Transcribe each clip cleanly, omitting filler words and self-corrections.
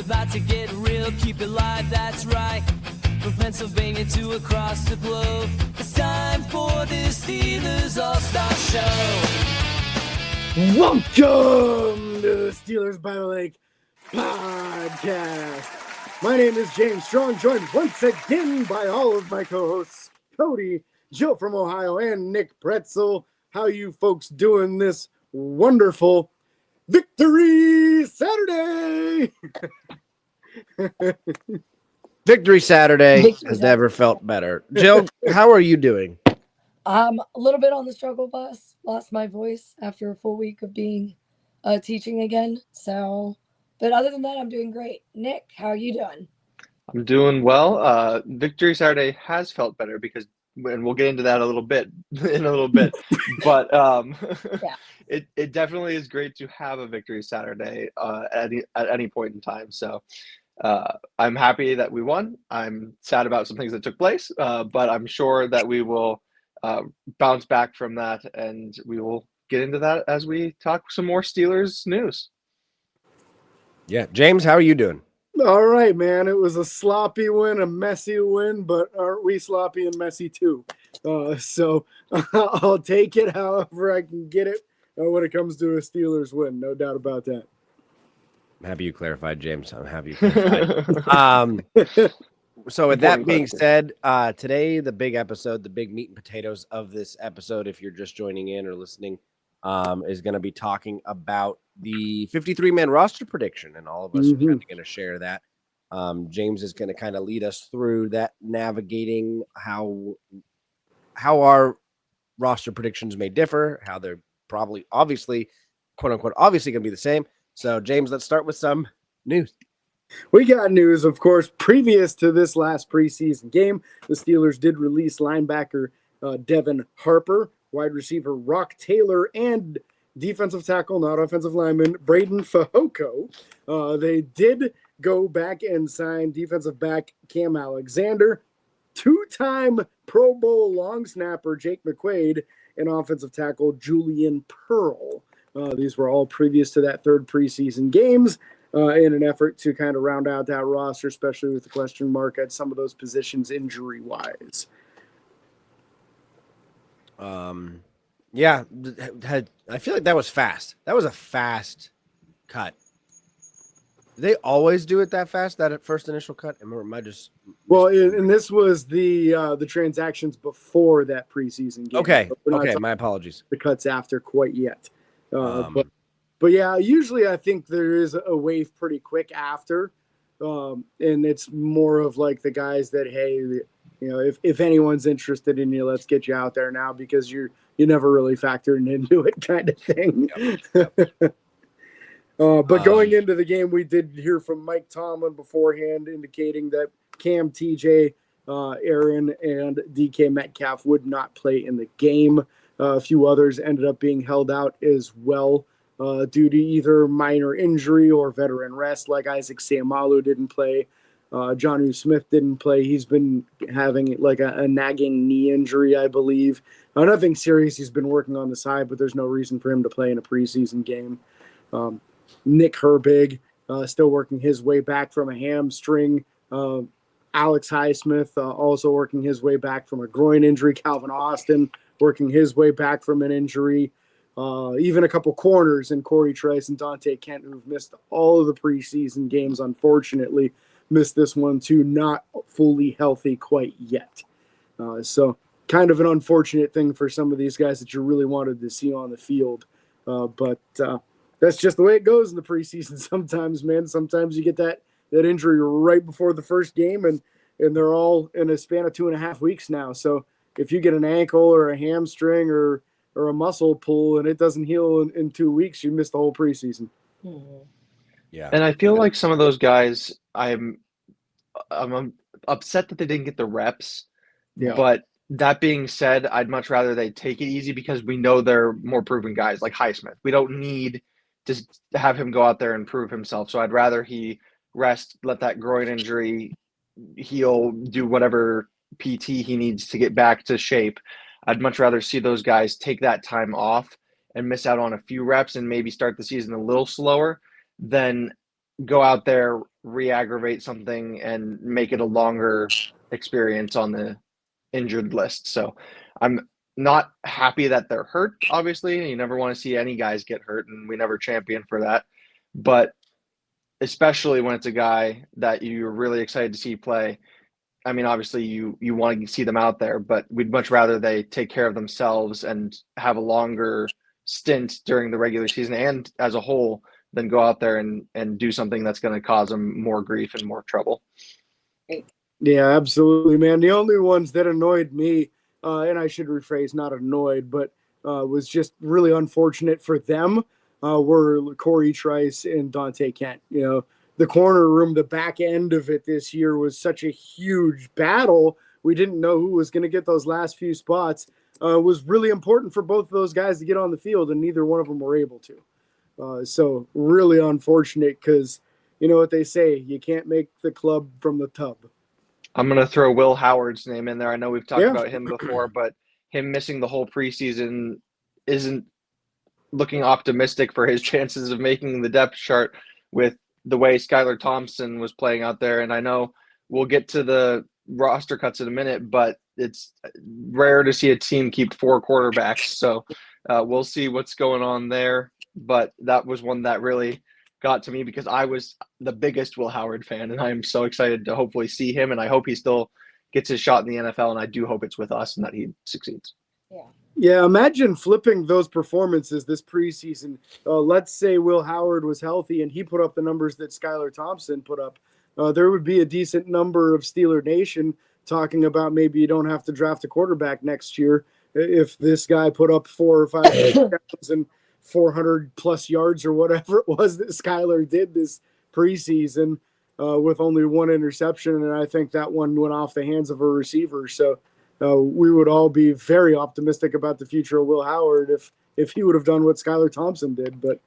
about to get real, keep it live, that's right. From Pennsylvania to across the globe, it's time for the Steelers All-Star Show. Welcome to the Steelers by the Lake podcast. My name is James Strong, joined once again by all of my co-hosts, Cody, Jill from Ohio, and Nick Pretzel. How you folks doing this wonderful Victory Saturday? Victory Saturday has never felt better. Jill, how are you doing? A little bit on the struggle bus. Lost my voice after a full week of being teaching again. But other than that, I'm doing great. Nick, how are you doing? I'm doing well. Victory Saturday has felt better because, and we'll get into that in a little bit, but it definitely is great to have a Victory Saturday at any point in time. So I'm happy that we won. I'm sad about some things that took place, but I'm sure that we will bounce back from that, and we will get into that as we talk some more Steelers news. Yeah, James, how are you doing? All right, man. It was a sloppy win, a messy win, but aren't we sloppy and messy too? So I'll take it however I can get it when it comes to a Steelers win. No doubt about that. I'm happy you clarified, James. I'm happy you clarified. So with that being said, today, the big episode, the big meat and potatoes of this episode, if you're just joining in or listening, is going to be talking about the 53-man roster prediction, and all of us are going to share that. James is going to kind of lead us through that, navigating how our roster predictions may differ, how they're probably, obviously, quote unquote, obviously going to be the same. So, James, let's start with some news. We got news, of course. Previous to this last preseason game, the Steelers did release linebacker Devin Harper, wide receiver Rock Taylor, and defensive tackle, not offensive lineman, Braden Fehoko. They did go back and sign defensive back Cam Alexander, two-time Pro Bowl long snapper Jake McQuaid, and offensive tackle Julian Pearl. These were all previous to that third preseason games in an effort to kind of round out that roster, especially with the question mark at some of those positions injury-wise. Yeah, I feel like that was fast. That was a fast cut. Do they always do it that fast, that first initial cut? Am I just... Well, and this was the transactions before that preseason game. Okay, my apologies. The cuts after quite yet. But yeah, usually I think there is a wave pretty quick after, and it's more of like the guys that, hey, you know, if anyone's interested in you, let's get you out there now because you never really factored into it kind of thing. Yep. But going into the game, we did hear from Mike Tomlin beforehand indicating that Cam, TJ, Aaron, and DK Metcalf would not play in the game. A few others ended up being held out as well due to either minor injury or veteran rest, like Isaac Seumalo didn't play. Jonnu Smith didn't play. He's been having like a nagging knee injury, I believe. Nothing serious. He's been working on the side, but there's no reason for him to play in a preseason game. Nick Herbig still working his way back from a hamstring. Alex Highsmith also working his way back from a groin injury. Calvin Austin working his way back from an injury. Even a couple corners in Corey Trice and Dante Kent, who've missed all of the preseason games, unfortunately, missed this one too, not fully healthy quite yet. So kind of an unfortunate thing for some of these guys that you really wanted to see on the field. But that's just the way it goes in the preseason sometimes, man. Sometimes you get that injury right before the first game, and they're all in a span of 2.5 weeks now. So if you get an ankle or a hamstring or a muscle pull and it doesn't heal in 2 weeks, you miss the whole preseason. Yeah. And I feel like some of those guys, I'm upset that they didn't get the reps. Yeah. But that being said, I'd much rather they take it easy because we know they're more proven guys like Highsmith. We don't need to have him go out there and prove himself. So I'd rather he rest, let that groin injury heal, do whatever PT he needs to get back to shape. I'd much rather see those guys take that time off and miss out on a few reps and maybe start the season a little slower than go out there, re-aggravate something, and make it a longer experience on the injured list. So I'm not happy that they're hurt, obviously. You never want to see any guys get hurt, and we never champion for that. But especially when it's a guy that you're really excited to see play. I mean, obviously you want to see them out there, but we'd much rather they take care of themselves and have a longer stint during the regular season and as a whole than go out there and do something that's going to cause them more grief and more trouble. Yeah, absolutely, man. The only ones that annoyed me, and I should rephrase, not annoyed, but was just really unfortunate for them, were Corey Trice and Dante Kent. You know, the corner room, the back end of it this year was such a huge battle. We didn't know who was going to get those last few spots. It was really important for both of those guys to get on the field, and neither one of them were able to. So really unfortunate because you know what they say, you can't make the club from the tub. I'm going to throw Will Howard's name in there. I know we've talked about him before, but him missing the whole preseason isn't looking optimistic for his chances of making the depth chart with the way Skylar Thompson was playing out there. And I know we'll get to the roster cuts in a minute, but it's rare to see a team keep 4 quarterbacks. So we'll see what's going on there. But that was one that really got to me because I was the biggest Will Howard fan, and I'm so excited to hopefully see him, and I hope he still gets his shot in the NFL, and I do hope it's with us and that he succeeds. Yeah, imagine flipping those performances this preseason. Let's say Will Howard was healthy and he put up the numbers that Skylar Thompson put up. There would be a decent number of Steeler Nation talking about maybe you don't have to draft a quarterback next year if this guy put up 4 or 5 touchdowns and 400 plus yards or whatever it was that Skylar did this preseason with only 1 interception. And I think that one went off the hands of a receiver. So we would all be very optimistic about the future of Will Howard if he would have done what Skylar Thompson did. But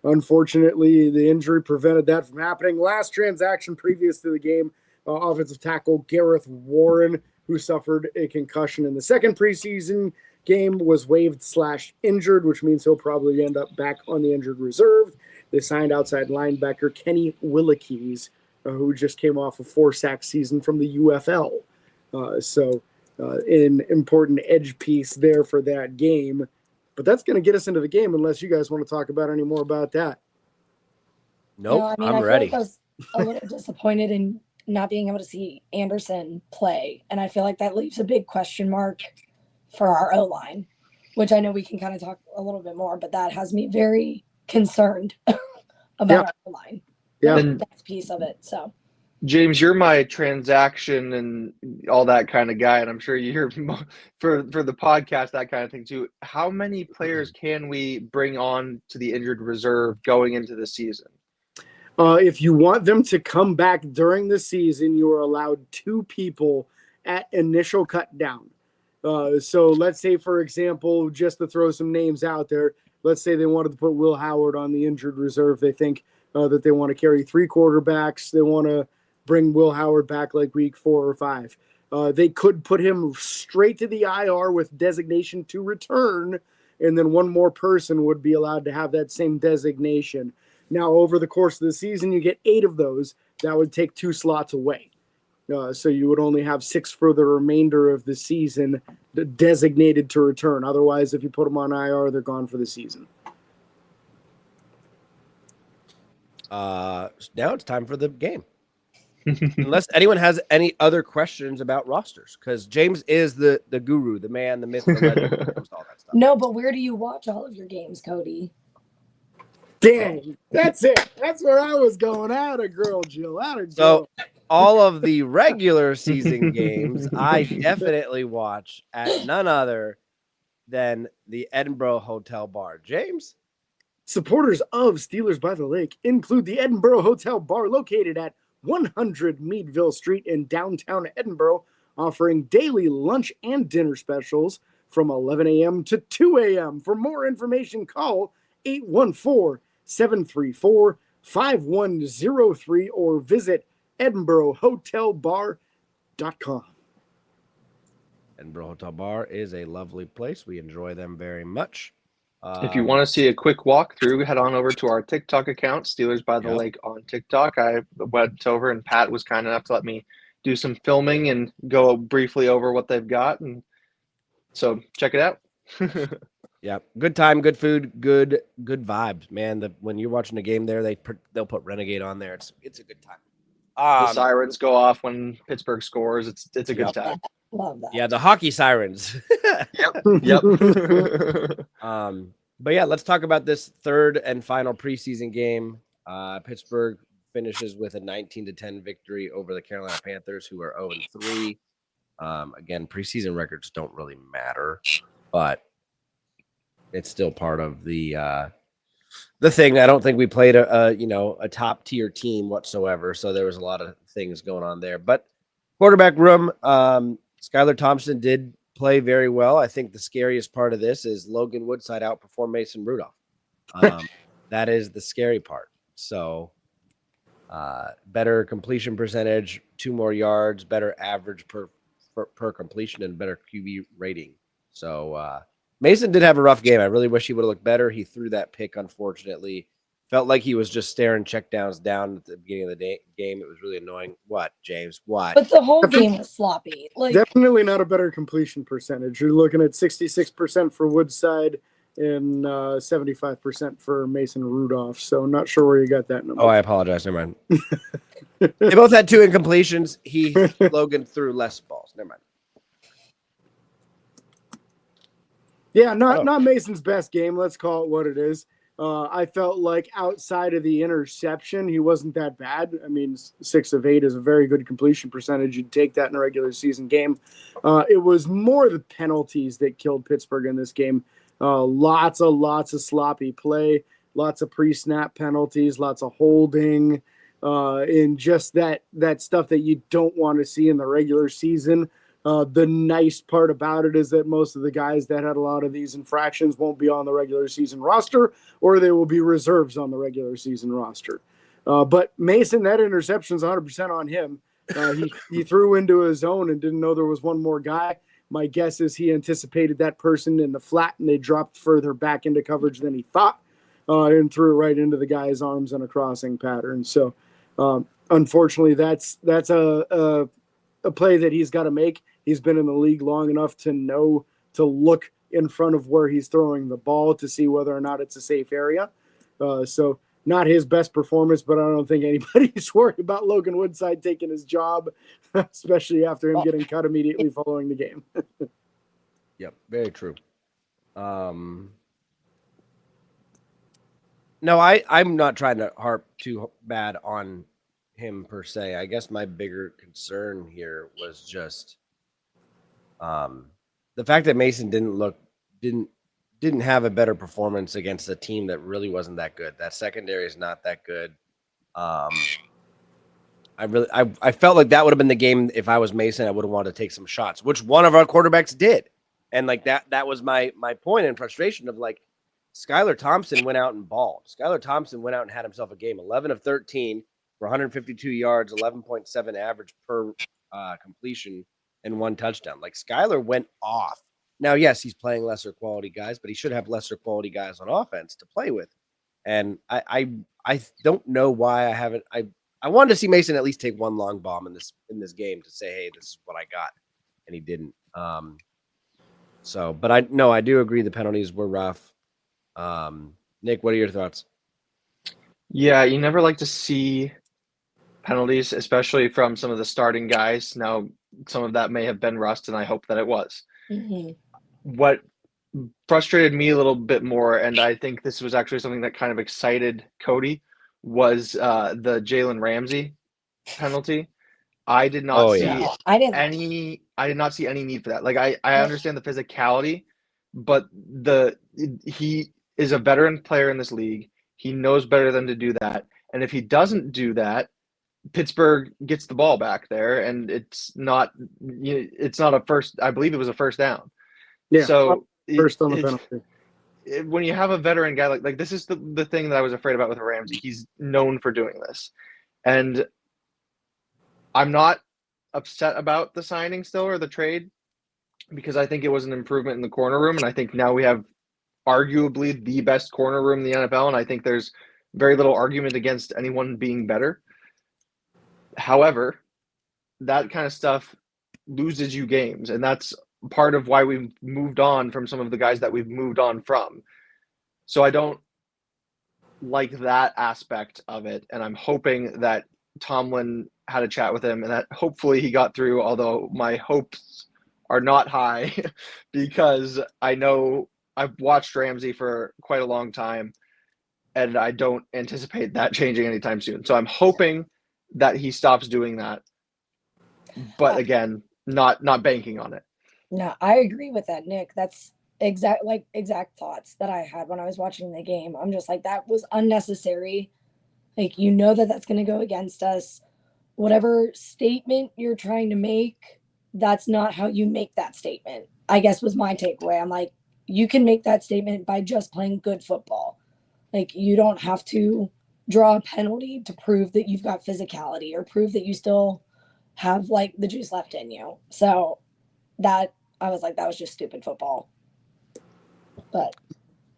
unfortunately, the injury prevented that from happening. Last transaction previous to the game, offensive tackle Gareth Warren, who suffered a concussion in the second preseason game, was waived/injured, which means he'll probably end up back on the injured reserve. They signed outside linebacker Kenny Willekes, who just came off a 4-sack season from the UFL. So an important edge piece there for that game. But that's going to get us into the game unless you guys want to talk about any more about that. Nope, no, I mean, I'm I ready. Feel like I was a little disappointed in not being able to see Anderson play. And I feel like that leaves a big question mark for our O-line, which I know we can kind of talk a little bit more, but that has me very concerned about our O-line. Yeah. That's a piece of it. So, James, you're my transaction and all that kind of guy, and I'm sure you hear for the podcast that kind of thing too. How many players can we bring on to the injured reserve going into the season? If you want them to come back during the season, you are allowed 2 people at initial cut down. So let's say, for example, just to throw some names out there, let's say they wanted to put Will Howard on the injured reserve. They think that they want to carry 3 quarterbacks. They want to bring Will Howard back like week 4 or 5. They could put him straight to the IR with designation to return, and then 1 more person would be allowed to have that same designation. Now, over the course of the season, you get 8 of those. That would take 2 slots away. So you would only have 6 for the remainder of the season designated to return. Otherwise, if you put them on IR, they're gone for the season. Now it's time for the game. Unless anyone has any other questions about rosters, because James is the guru, the man, the myth, the legend, all that stuff. no, but where do you watch all of your games, Cody? Dang, that's it. That's where I was going. Out of girl, Jill. Out of So all of the regular season games, I definitely watch at none other than the Edinburgh Hotel Bar. James? Supporters of Steelers by the Lake include the Edinburgh Hotel Bar located at 100 Meadville Street in downtown Edinburgh, offering daily lunch and dinner specials from 11 a.m. to 2 a.m. For more information, call 814-734-5103 or visit edinburghhotelbar.com. Edinburgh Hotel Bar is a lovely place. We enjoy them very much. If you want to see a quick walkthrough, head on over to our TikTok account, Steelers by the Lake on TikTok. I went over and Pat was kind enough to let me do some filming and go briefly over what they've got. And so check it out. Yeah, good time, good food, good vibes, man. When you're watching a game there, they'll put Renegade on there. It's a good time. The sirens go off when Pittsburgh scores. It's a good time. Love that. Yeah, the hockey sirens. Yep. But yeah, let's talk about this third and final preseason game. Pittsburgh finishes with a 19-10 victory over the Carolina Panthers, who are 0-3. Again, preseason records don't really matter, but it's still part of the thing. I don't think we played a top tier team whatsoever, so there was a lot of things going on there. But quarterback room, Skylar Thompson did play very well. I think the scariest part of this is Logan Woodside outperformed Mason Rudolph. That is the scary part. So better completion percentage, 2 more yards, better average per completion, and better QB rating. So Mason did have a rough game. I really wish he would have looked better. He threw that pick, unfortunately. Felt like he was just staring checkdowns down at the beginning of the game. It was really annoying. What, James? What? But the whole game was sloppy. Definitely not a better completion percentage. You're looking at 66% for Woodside and 75% for Mason Rudolph. So not sure where you got that number. Oh, I apologize. Never mind. They both had 2 incompletions. Logan threw less balls. Never mind. Yeah, not Mason's best game. Let's call it what it is. I felt like outside of the interception, he wasn't that bad. I mean, 6 of 8 is a very good completion percentage. You'd take that in a regular season game. It was more the penalties that killed Pittsburgh in this game. Lots of sloppy play, lots of pre-snap penalties, lots of holding, and just that stuff that you don't want to see in the regular season. The nice part about it is that most of the guys that had a lot of these infractions won't be on the regular season roster, or they will be reserves on the regular season roster. But Mason, that interception's 100% on him. He threw into his zone and didn't know there was one more guy. My guess is he anticipated that person in the flat, and they dropped further back into coverage than he thought, and threw it right into the guy's arms in a crossing pattern. So, unfortunately, that's a play that he's got to make. He's been in the league long enough to know to look in front of where he's throwing the ball to see whether or not it's a safe area. So not his best performance, but I don't think anybody's worried about Logan Woodside taking his job, especially after him getting cut immediately following the game. Yep, very true. No, I'm not trying to harp too bad on him per se. I guess my bigger concern here was just the fact that Mason didn't have a better performance against a team that really wasn't that good. That secondary is not that good. I felt like that would have been the game if I was Mason. I would have wanted to take some shots, which one of our quarterbacks did, and like that was my point and frustration of like Skylar Thompson went out and balled. Skylar Thompson went out and had himself a game, 11 of 13 for 152 yards, 11.7 average per completion, and 1 touchdown. Like Skylar went off. Now, yes, he's playing lesser quality guys, but he should have lesser quality guys on offense to play with. And I don't know why I haven't. I wanted to see Mason at least take 1 long bomb in this game to say, hey, this is what I got, and he didn't. But I do agree the penalties were rough. Nick, what are your thoughts? Yeah, you never like to see penalties, especially from some of the starting guys. Now, some of that may have been rust, and I hope that it was. Mm-hmm. What frustrated me a little bit more, and I think this was actually something that kind of excited Cody, was the Jalen Ramsey penalty. I did not see I did not see any need for that. Like I understand the physicality, but he is a veteran player in this league. He knows better than to do that. And if he doesn't do that, Pittsburgh gets the ball back there, and it's not a first. I believe it was a first down. Yeah. So first on the penalty. When you have a veteran guy like this is the thing that I was afraid about with Ramsey. He's known for doing this, and I'm not upset about the signing still or the trade, because I think it was an improvement in the corner room, and I think now we have arguably the best corner room in the NFL, and I think there's very little argument against anyone being better. However, that kind of stuff loses you games, and that's part of why we've moved on from some of the guys that we've moved on from. So I don't like that aspect of it, and I'm hoping that Tomlin had a chat with him and that hopefully he got through, although my hopes are not high because I know I've watched Ramsey for quite a long time and I don't anticipate that changing anytime soon. So I'm hoping that he stops doing that. But again, not banking on it. No, I agree with that, Nick. That's exact thoughts that I had when I was watching the game. I'm just like, that was unnecessary. Like, you know that's going to go against us. Whatever statement you're trying to make, that's not how you make that statement, I guess was my takeaway. I'm like, you can make that statement by just playing good football. Like, you don't have to draw a penalty to prove that you've got physicality or prove that you still have like the juice left in you. So that, I was like, that was just stupid football. But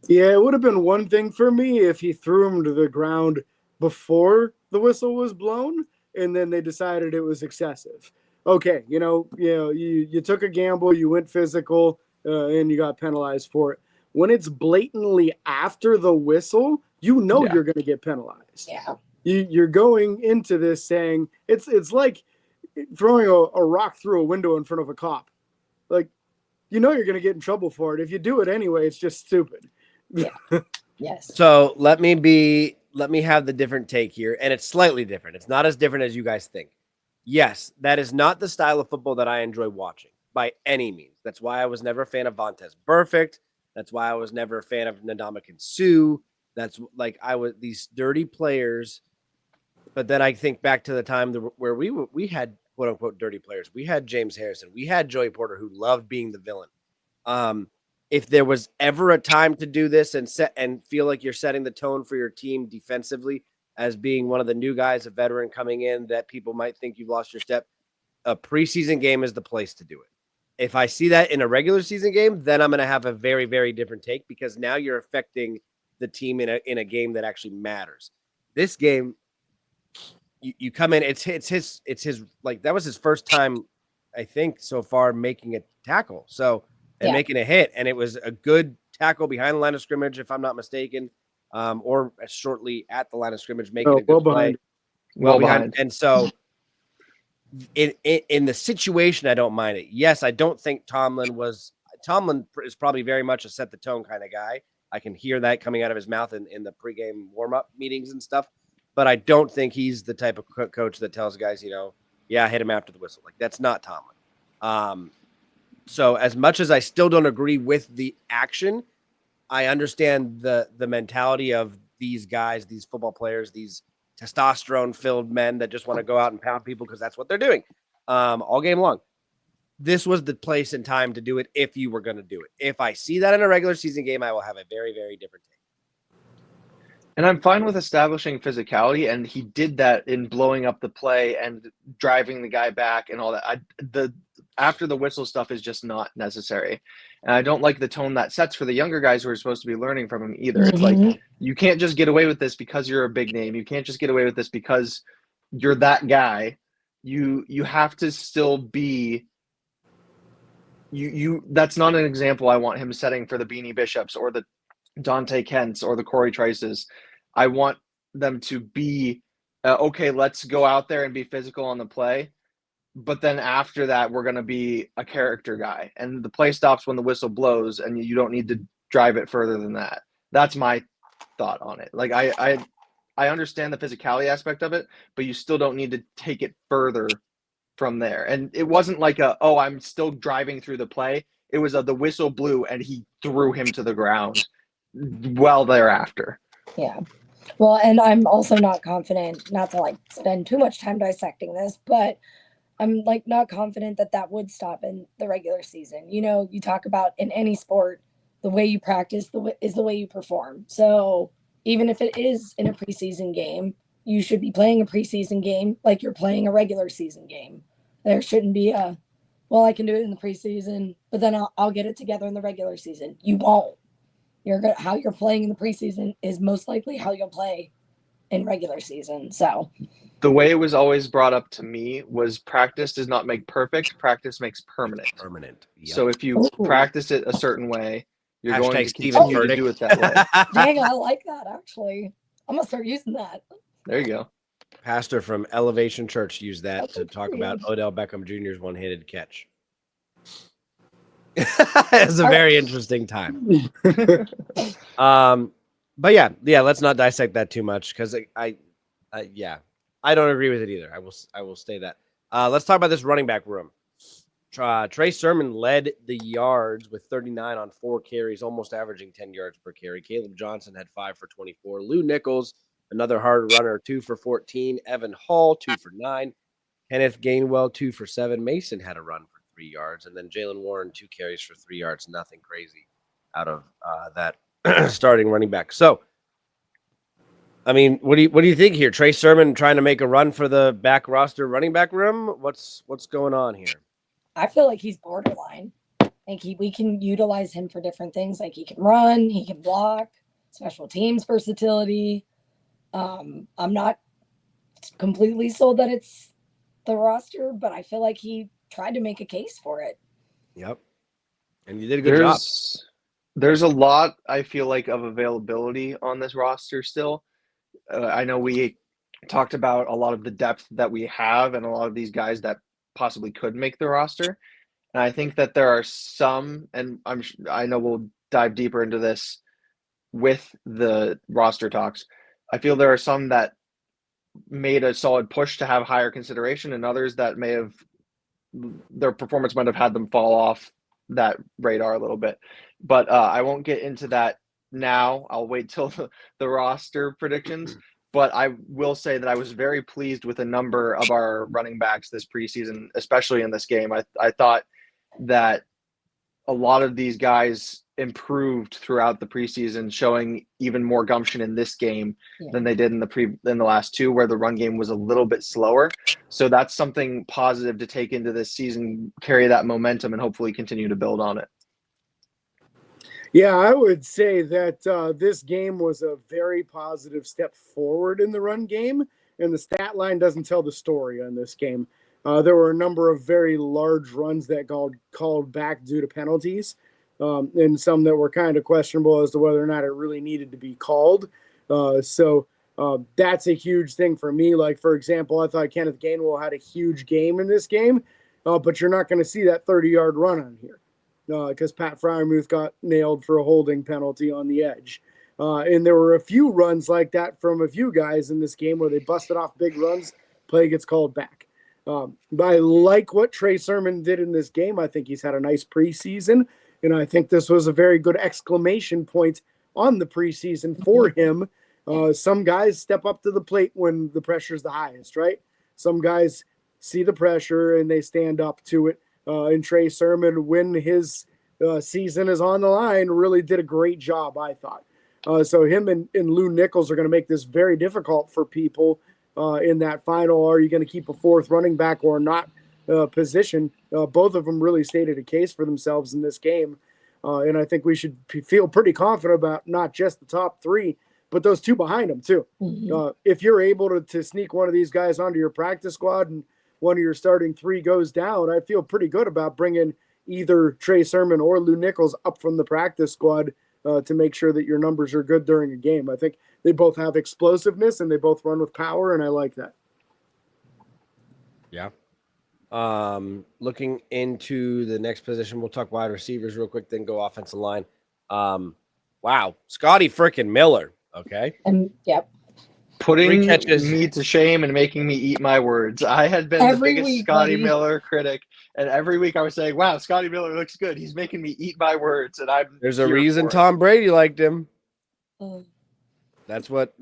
yeah, it would have been one thing for me if he threw him to the ground before the whistle was blown and then they decided it was excessive. Okay, you took a gamble, you went physical, and you got penalized for it. When it's blatantly after the whistle, you're going to get penalized. Yeah. You're going into this saying it's like throwing a rock through a window in front of a cop. Like, you're going to get in trouble for it. If you do it anyway, it's just stupid. Yeah. Yes. So let me have the different take here, and it's slightly different. It's not as different as you guys think. Yes, that is not the style of football that I enjoy watching by any means. That's why I was never a fan of Vontaze Burfict. That's why I was never a fan of Ndamukong Suh. That's like these dirty players. But then I think back to the time where we had quote unquote dirty players. We had James Harrison. We had Joey Porter, who loved being the villain. If there was ever a time to do this and feel like you're setting the tone for your team defensively as being one of the new guys, a veteran coming in that people might think you've lost your step, a preseason game is the place to do it. If I see that in a regular season game, then I'm going to have a very, very different take because now you're affecting the team in a game that actually matters. This game, you come in, it's his like that was his first time, I think, so far making a tackle. So and making a hit, and it was a good tackle behind the line of scrimmage, if I'm not mistaken, or shortly at the line of scrimmage, making a good play. Well behind. And so in the situation, I don't mind it. Yes, I don't think Tomlin is probably very much a set the tone kind of guy. I can hear that coming out of his mouth in the pregame warm-up meetings and stuff, but I don't think he's the type of coach that tells guys, hit him after the whistle. Like, that's not Tomlin. So as much as I still don't agree with the action, I understand the mentality of these guys, these football players, these testosterone-filled men that just want to go out and pound people because that's what they're doing all game long. This was the place and time to do it if you were going to do it. If I see that in a regular season game, I will have a very, very different take. And I'm fine with establishing physicality, and he did that in blowing up the play and driving the guy back and all that. After the whistle stuff is just not necessary. And I don't like the tone that sets for the younger guys who are supposed to be learning from him either. It's like, you can't just get away with this because you're a big name. You can't just get away with this because you're that guy. You have to still be that's not an example I want him setting for the Beanie Bishops or the Dante Kents or the Corey Trices. I want them to be, okay, let's go out there and be physical on the play. But then after that, we're going to be a character guy. And the play stops when the whistle blows, and you don't need to drive it further than that. That's my thought on it. Like, I understand the physicality aspect of it, but you still don't need to take it further from there. And it wasn't like I'm still driving through the play. It was the whistle blew, and he threw him to the ground well thereafter. Yeah. Well, and I'm also not confident, not to like spend too much time dissecting this, but I'm like not confident that would stop in the regular season. You talk about in any sport, the way you practice is the way you perform. So even if it is in a preseason game, you should be playing a preseason game like you're playing a regular season game. There shouldn't be I can do it in the preseason, but then I'll get it together in the regular season. You won't. how you're playing in the preseason is most likely how you'll play in regular season. So the way it was always brought up to me was practice does not make perfect, practice makes permanent. Yep. So if you practice it a certain way, you're going to Steven continue Furtick. to do it that way. Dang, I like that actually. I'm gonna start using that. There you go. Pastor from Elevation Church used that That's to talk weird. about Odell Beckham Jr.'s one-handed catch. It's a very interesting time. But yeah, let's not dissect that too much because I don't agree with it either. I will say that. Let's talk about this running back room. Trey Sermon led the yards with 39 on 4 carries, almost averaging 10 yards per carry. Caleb Johnson had 5 for 24. Lou Nichols, another hard runner, 2 for 14. Evan Hall, 2 for 9. Kenneth Gainwell, 2 for 7. Mason had a run for 3 yards. And then Jalen Warren, 2 carries for 3 yards. Nothing crazy out of that starting running back. So, I mean, what do you think here? Trey Sermon trying to make a run for the back roster running back room? What's going on here? I feel like he's borderline. Like we can utilize him for different things. Like he can run, he can block, special teams versatility. I'm not completely sold that it's the roster, but I feel like he tried to make a case for it. Yep. And you did a good job. There's a lot, I feel like, of availability on this roster still. I know we talked about a lot of the depth that we have and a lot of these guys that possibly could make the roster. And I think that there are some, and I know we'll dive deeper into this with the roster talks. I feel there are some that made a solid push to have higher consideration and others that their performance might have had them fall off that radar a little bit. But I won't get into that now. I'll wait till the roster predictions. But I will say that I was very pleased with a number of our running backs this preseason, especially in this game. I thought that a lot of these guys improved throughout the preseason, showing even more gumption in this game than they did in the last two, where the run game was a little bit slower. So that's something positive to take into this season, carry that momentum, and hopefully continue to build on it. Yeah, I would say that this game was a very positive step forward in the run game, and the stat line doesn't tell the story on this game. There were a number of very large runs that got called back due to penalties, and some that were kind of questionable as to whether or not it really needed to be called. So that's a huge thing for me. Like, for example, I thought Kenneth Gainwell had a huge game in this game, but you're not going to see that 30-yard run on here. Because Pat Fryermuth got nailed for a holding penalty on the edge. And there were a few runs like that from a few guys in this game where they busted off big runs, play gets called back. But I like what Trey Sermon did in this game. I think he's had a nice preseason, and I think this was a very good exclamation point on the preseason for him. Some guys step up to the plate when the pressure's the highest, right? Some guys see the pressure and they stand up to it. And Trey Sermon, when his season is on the line, really did a great job, I thought. So him and Lou Nichols are going to make this very difficult for people in that final. Are you going to keep a fourth running back or not position? Both of them really stated a case for themselves in this game. And I think we should feel pretty confident about not just the top three, but those two behind them too. Mm-hmm. If you're able to sneak one of these guys onto your practice squad and one of your starting three goes down, I feel pretty good about bringing either Trey Sermon or Lou Nichols up from the practice squad to make sure that your numbers are good during a game. I think they both have explosiveness and they both run with power, and I like that. Yeah. Looking into the next position, we'll talk wide receivers real quick, then go offensive line. Wow. Scotty freaking Miller. Okay. Yep. Putting me to shame and making me eat my words. I had been the biggest Scotty Miller critic, and every week I was saying, wow, Scotty Miller looks good. He's making me eat my words, and there's a reason Tom Brady liked him. That's what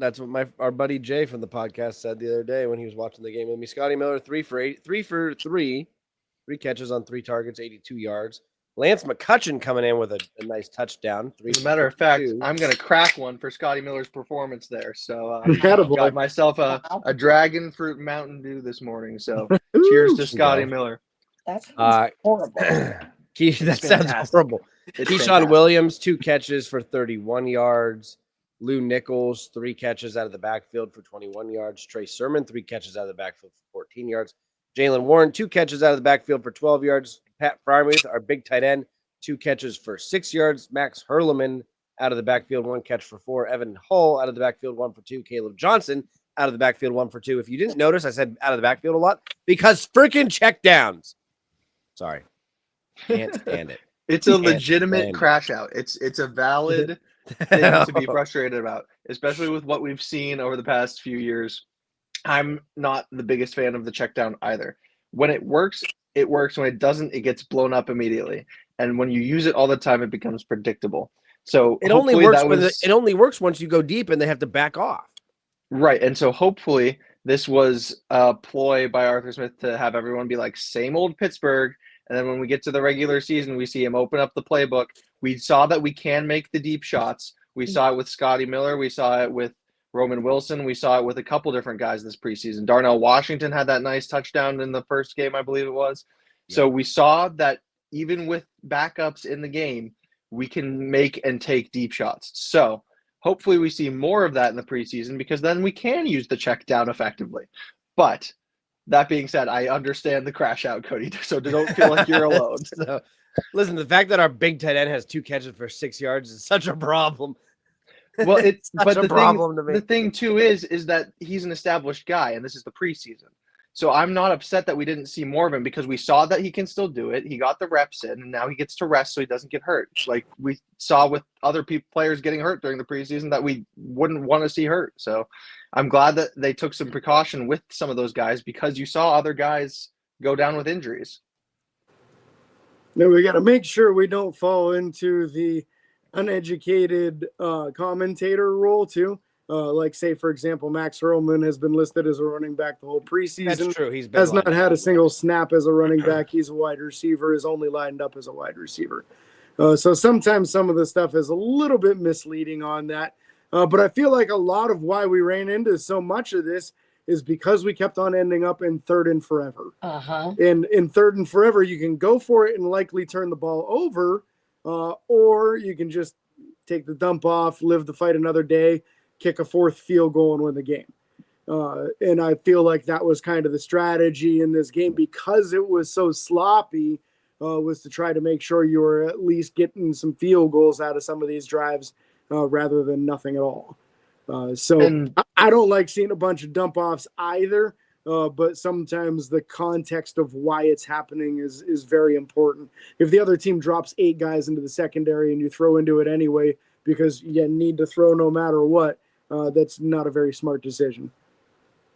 our buddy Jay from the podcast said the other day when he was watching the game with me. Scotty Miller, 3 for 3 catches on 3 targets, 82 yards. Lance McCutcheon coming in with a nice touchdown. As a matter of fact, I'm going to crack one for Scotty Miller's performance there. So I got myself a dragon fruit Mountain Dew this morning. So cheers to Scotty Miller. That's horrible. That sounds horrible. Keyshawn Williams, 2 catches for 31 yards. Lou Nichols, 3 catches out of the backfield for 21 yards. Trey Sermon, 3 catches out of the backfield for 14 yards. Jalen Warren, 2 catches out of the backfield for 12 yards. Pat Frymuth, our big tight end, 2 catches for 6 yards. Max Hurleman out of the backfield, 1 catch for 4. Evan Hull out of the backfield, 1 for 2. Caleb Johnson out of the backfield, 1 for 2. If you didn't notice, I said out of the backfield a lot because freaking checkdowns. Sorry. Can't stand it. It's a legitimate crash out. It's a valid thing to be frustrated about, especially with what we've seen over the past few years. I'm not the biggest fan of the check down either. When it works, it works. When it doesn't, it gets blown up immediately. And when you use it all the time, it becomes predictable. So it only works once you go deep and they have to back off. Right. And so hopefully this was a ploy by Arthur Smith to have everyone be like, same old Pittsburgh. And then when we get to the regular season, we see him open up the playbook. We saw that we can make the deep shots. We saw it with Scotty Miller. We saw it with Roman Wilson. We saw it with a couple different guys this preseason. Darnell Washington had that nice touchdown in the first game, I believe it was. Yeah. So we saw that even with backups in the game, we can make and take deep shots. So hopefully we see more of that in the preseason because then we can use the check down effectively. But that being said, I understand the crash out, Cody, so don't feel like you're alone. So, listen, the fact that our big tight end has 2 catches for 6 yards is such a problem. Well, it's such a problem to me. The thing too is that he's an established guy, and this is the preseason. So I'm not upset that we didn't see more of him because we saw that he can still do it. He got the reps in, and now he gets to rest so he doesn't get hurt. Like we saw with other players getting hurt during the preseason that we wouldn't want to see hurt. So I'm glad that they took some precaution with some of those guys because you saw other guys go down with injuries. No, we got to make sure we don't fall into the uneducated commentator role too. Like, say, for example, Max Hurleman has been listed as a running back the whole preseason. That's true. He's has not had a single snap as a running back. He's a wide receiver, is only lined up as a wide receiver. So sometimes some of the stuff is a little bit misleading on that. But I feel like a lot of why we ran into so much of this is because we kept on ending up in 3rd and forever. And in 3rd and forever, you can go for it and likely turn the ball over, or you can just take the dump off, live the fight another day, kick a 4th field goal and win the game. And I feel like that was kind of the strategy in this game because it was so sloppy, was to try to make sure you were at least getting some field goals out of some of these drives rather than nothing at all. I don't like seeing a bunch of dump offs either, but sometimes the context of why it's happening is very important. If the other team drops 8 guys into the secondary and you throw into it anyway because you need to throw no matter what, that's not a very smart decision.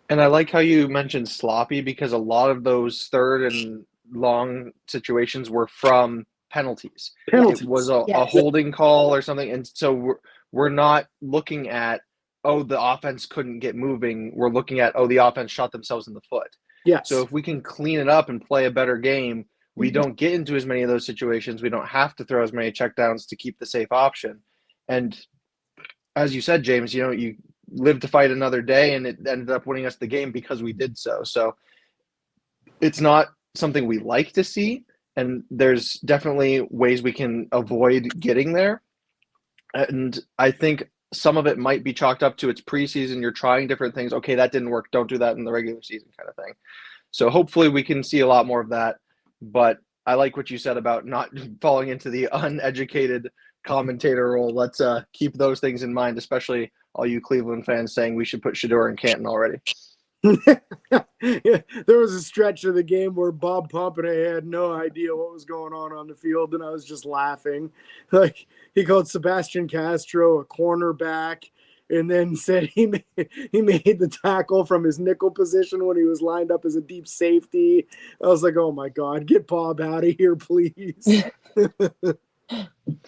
And I like how you mentioned sloppy because a lot of those 3rd and long situations were from penalties. It was a holding call or something. And so we're not looking at, oh, the offense couldn't get moving. We're looking at, oh, the offense shot themselves in the foot. Yes. So if we can clean it up and play a better game, we don't get into as many of those situations. We don't have to throw as many checkdowns to keep the safe option. And as you said, James, you lived to fight another day, and it ended up winning us the game because we did so. So it's not something we like to see, and there's definitely ways we can avoid getting there. And I think some of it might be chalked up to it's preseason. You're trying different things. Okay, that didn't work. Don't do that in the regular season kind of thing. So hopefully we can see a lot more of that. But I like what you said about not falling into the uneducated commentator role. Let's keep those things in mind, especially all you Cleveland fans saying we should put Shedeur in Canton already. Yeah, there was a stretch of the game where Bob Pompey had no idea what was going on the field, and I was just laughing. Like, he called Sebastian Castro a cornerback, and then said he made the tackle from his nickel position when he was lined up as a deep safety. I was like, oh my God, get Bob out of here, please.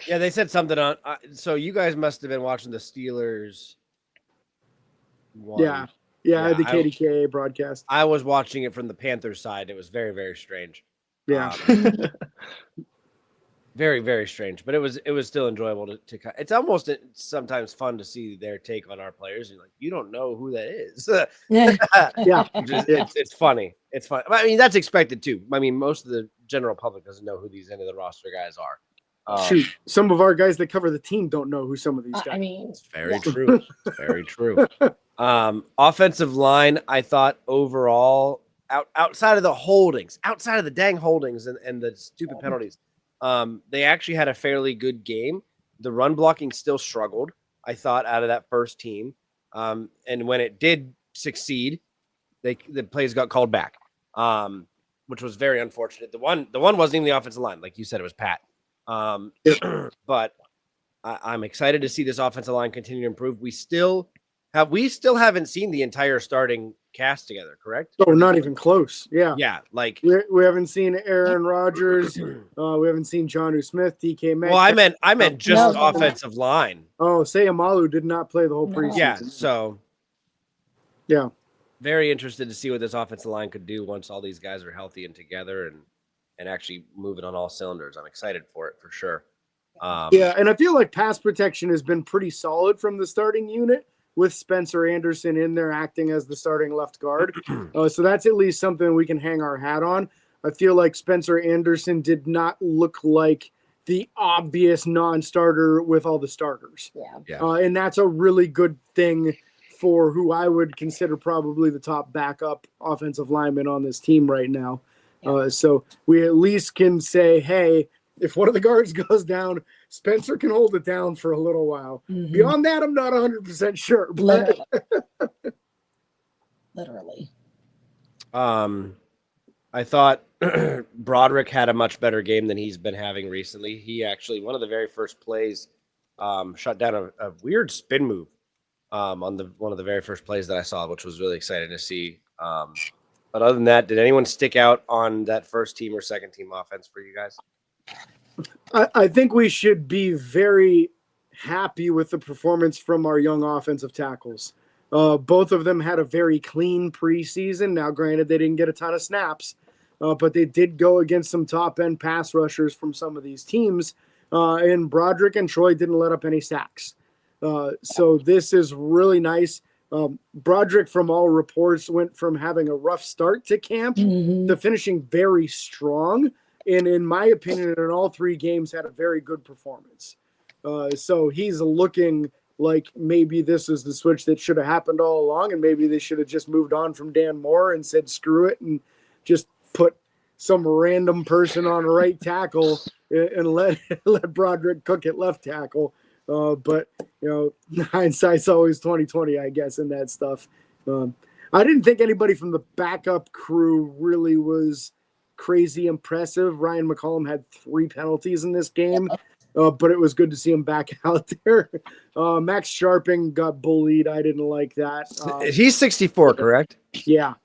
Yeah, they said something on. So you guys must have been watching the Steelers one. Yeah, the KDKA broadcast. I was watching it from the Panthers side. It was very, very strange. Yeah. Very, very strange, but it was still enjoyable to. It's almost sometimes fun to see their take on our players. You're like, you don't know who that is. Yeah. It's funny. It's fun. I mean, that's expected too. I mean, most of the general public doesn't know who these end of the roster guys are. Shoot, some of our guys that cover the team don't know who some of these guys. I mean, It's very true. It's very true. Offensive line, I thought overall, outside of the dang holdings and the stupid penalties, they actually had a fairly good game. The run blocking still struggled, I thought, out of that first team. And when it did succeed, the plays got called back, which was very unfortunate. The one wasn't even the offensive line, like you said, it was Pat. But I'm excited to see this offensive line continue to improve. We still haven't seen the entire starting cast together, correct? Oh, not even close. Yeah. Yeah, like we haven't seen Aaron Rodgers. We haven't seen Jonnu Smith, DK Metcalf. Well, I meant just offensive line. Oh, Sayamalu did not play the whole preseason. Yeah, so yeah. Very interested to see what this offensive line could do once all these guys are healthy and together and actually moving on all cylinders. I'm excited for it for sure. Yeah, and I feel like pass protection has been pretty solid from the starting unit with Spencer Anderson in there acting as the starting left guard. So that's at least something we can hang our hat on. I feel like Spencer Anderson did not look like the obvious non-starter with all the starters. Yeah. And that's a really good thing for who I would consider probably the top backup offensive lineman on this team right now. So we at least can say, hey, if one of the guards goes down, Spencer can hold it down for a little while. Mm-hmm. Beyond that, I'm not 100% sure. But... Literally. I thought Broderick had a much better game than he's been having recently. He actually, one of the very first plays, shut down a weird spin move on one of the very first plays that I saw, which was really exciting to see. But other than that, did anyone stick out on that first team or second team offense for you guys? I think we should be very happy with the performance from our young offensive tackles. Both of them had a very clean preseason. Now, granted, they didn't get a ton of snaps, but they did go against some top-end pass rushers from some of these teams. And Broderick and Troy didn't let up any sacks. So this is really nice. Broderick, from all reports, went from having a rough start to camp to finishing very strong. And in my opinion, in all three games, had a very good performance. So he's looking like maybe this is the switch that should have happened all along, and maybe they should have just moved on from Dan Moore and said, screw it, and just put some random person on right tackle and let Broderick cook at left tackle. But, hindsight's always 20/20, I guess, in that stuff. I didn't think anybody from the backup crew really was crazy impressive. Ryan McCollum had 3 penalties in this game, but it was good to see him back out there. Max Sharping got bullied. I didn't like that. He's 64, correct? Yeah.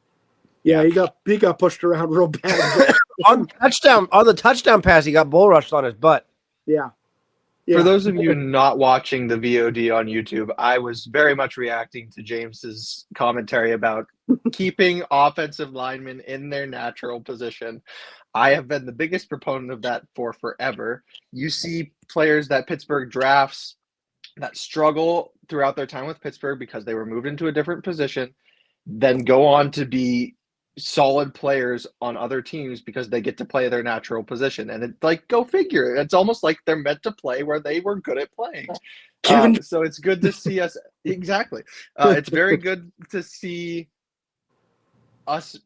He got pushed around real bad. on the touchdown pass, he got bull rushed on his butt. Yeah. For those of you not watching the VOD on YouTube, I was very much reacting to James's commentary about keeping offensive linemen in their natural position. I have been the biggest proponent of that for forever. You see players that Pittsburgh drafts that struggle throughout their time with Pittsburgh because they were moved into a different position, then go on to be solid players on other teams because they get to play their natural position. And it's like, go figure. It's almost like they're meant to play where they were good at playing. So it's good to see us. Exactly. It's very good to see us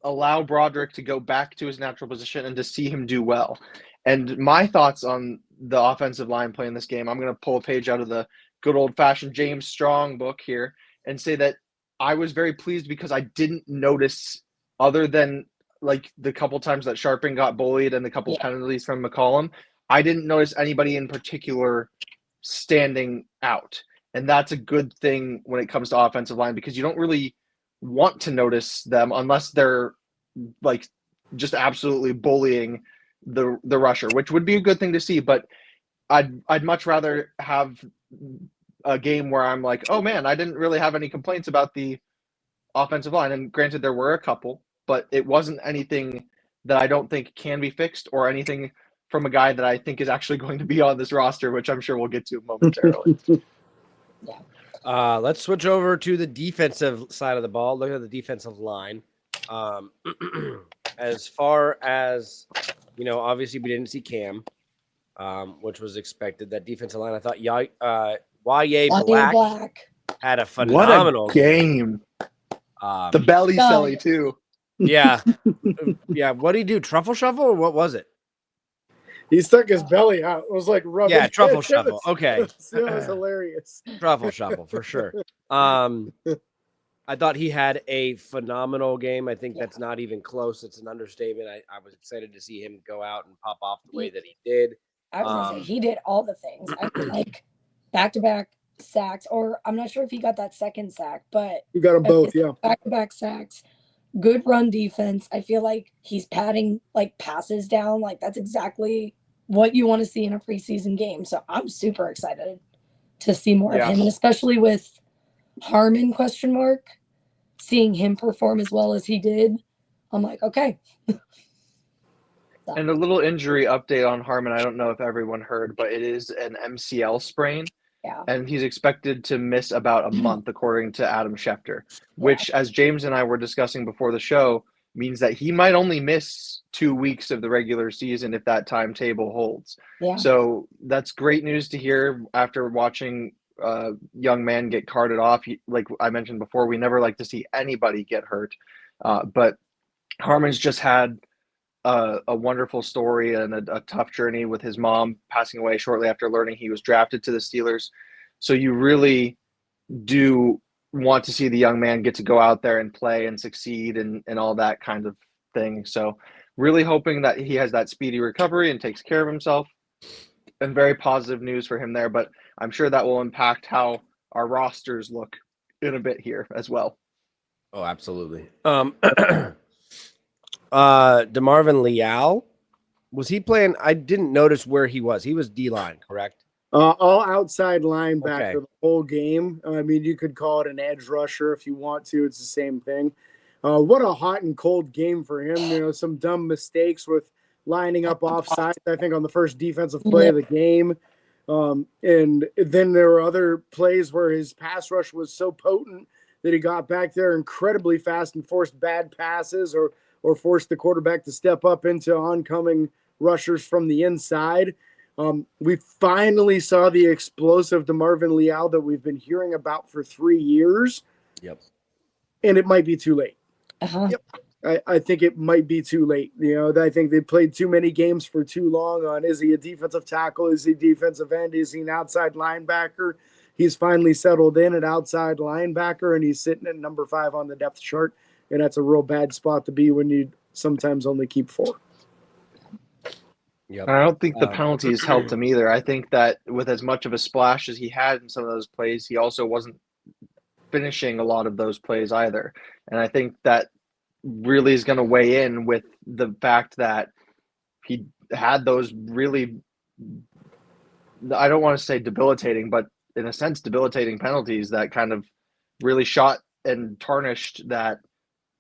allow Broderick to go back to his natural position and to see him do well. And my thoughts on the offensive line play in this game, I'm going to pull a page out of the good old-fashioned James Strong book here and say that I was very pleased because I didn't notice, other than like the couple times that Sharping got bullied and the couple penalties from McCollum, I didn't notice anybody in particular standing out. And that's a good thing when it comes to offensive line, because you don't really want to notice them unless they're like just absolutely bullying the rusher, which would be a good thing to see. But I'd much rather have a game where I'm like, oh man, I didn't really have any complaints about the offensive line. And granted, there were a couple, but it wasn't anything that I don't think can be fixed or anything from a guy that I think is actually going to be on this roster, which I'm sure we'll get to momentarily. Let's switch over to the defensive side of the ball. Look at the defensive line. As far as, obviously we didn't see Cam, which was expected. That defensive line, I thought Y.A. Black had a phenomenal game. The belly celly too. Yeah. Yeah. What did he do? Truffle shuffle or what was it? He stuck his belly out. It was like rubbing. Yeah, truffle shuffle. Okay. It was hilarious. Truffle shuffle for sure. I thought he had a phenomenal game. I think that's not even close. It's an understatement. I was excited to see him go out and pop off the way that he did. I was going to say, he did all the things. I feel like back-to-back sacks, or I'm not sure if he got that second sack, but you got them both, yeah. Back-to-back sacks, good run defense. I feel like he's patting like passes down. Like that's exactly what you want to see in a preseason game. So I'm super excited to see more of him, and especially with Harmon ? Seeing him perform as well as he did, I'm like, okay. And a little injury update on Harmon. I don't know if everyone heard, but it is an MCL sprain. Yeah. And he's expected to miss about a month, according to Adam Schefter, which, as James and I were discussing before the show, means that he might only miss 2 weeks of the regular season if that timetable holds. Yeah. So that's great news to hear after watching young man get carted off. Like I mentioned before, we never like to see anybody get hurt. But Harmon's just had a wonderful story and a tough journey with his mom passing away shortly after learning he was drafted to the Steelers. So you really do want to see the young man get to go out there and play and succeed and all that kind of thing. So really hoping that he has that speedy recovery and takes care of himself, and very positive news for him there. But I'm sure that will impact how our rosters look in a bit here as well. Oh, absolutely. DeMarvin Leal, was he playing? I didn't notice where he was. He was D-line, correct? All outside linebacker the whole game. I mean, you could call it an edge rusher if you want to. It's the same thing. What a hot and cold game for him. Some dumb mistakes with lining up offside, I think, on the first defensive play of the game. And then there were other plays where his pass rush was so potent that he got back there incredibly fast and forced bad passes or forced the quarterback to step up into oncoming rushers from the inside. We finally saw the explosive DeMarvin Leal that we've been hearing about for 3 years. Yep. And it might be too late. Uh-huh. Yep. I think it might be too late. I think they played too many games for too long on, is he a defensive tackle? Is he defensive end? Is he an outside linebacker? He's finally settled in at outside linebacker, and he's sitting at number 5 on the depth chart. And that's a real bad spot to be when you sometimes only keep 4. Yep. I don't think the penalties helped him either. I think that with as much of a splash as he had in some of those plays, he also wasn't finishing a lot of those plays either. And I think that really is going to weigh in with the fact that he had those really, I don't want to say debilitating, but in a sense debilitating penalties that kind of really shot and tarnished that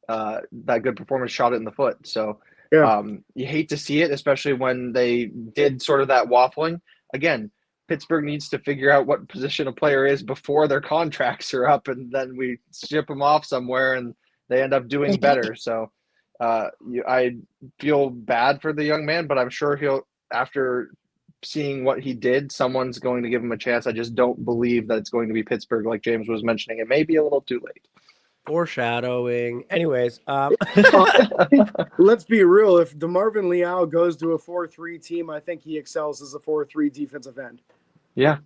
good performance, shot it in the foot. So you hate to see it, especially when they did sort of that waffling. Again, Pittsburgh needs to figure out what position a player is before their contracts are up, and then we ship them off somewhere and they end up doing better. So I feel bad for the young man, but I'm sure he'll, after seeing what he did, someone's going to give him a chance. I just don't believe that it's going to be Pittsburgh, like James was mentioning. It may be a little too late. Foreshadowing. Anyways, let's be real. If DeMarvin Leal goes to a 4-3 team, I think he excels as a 4-3 defensive end. Yeah.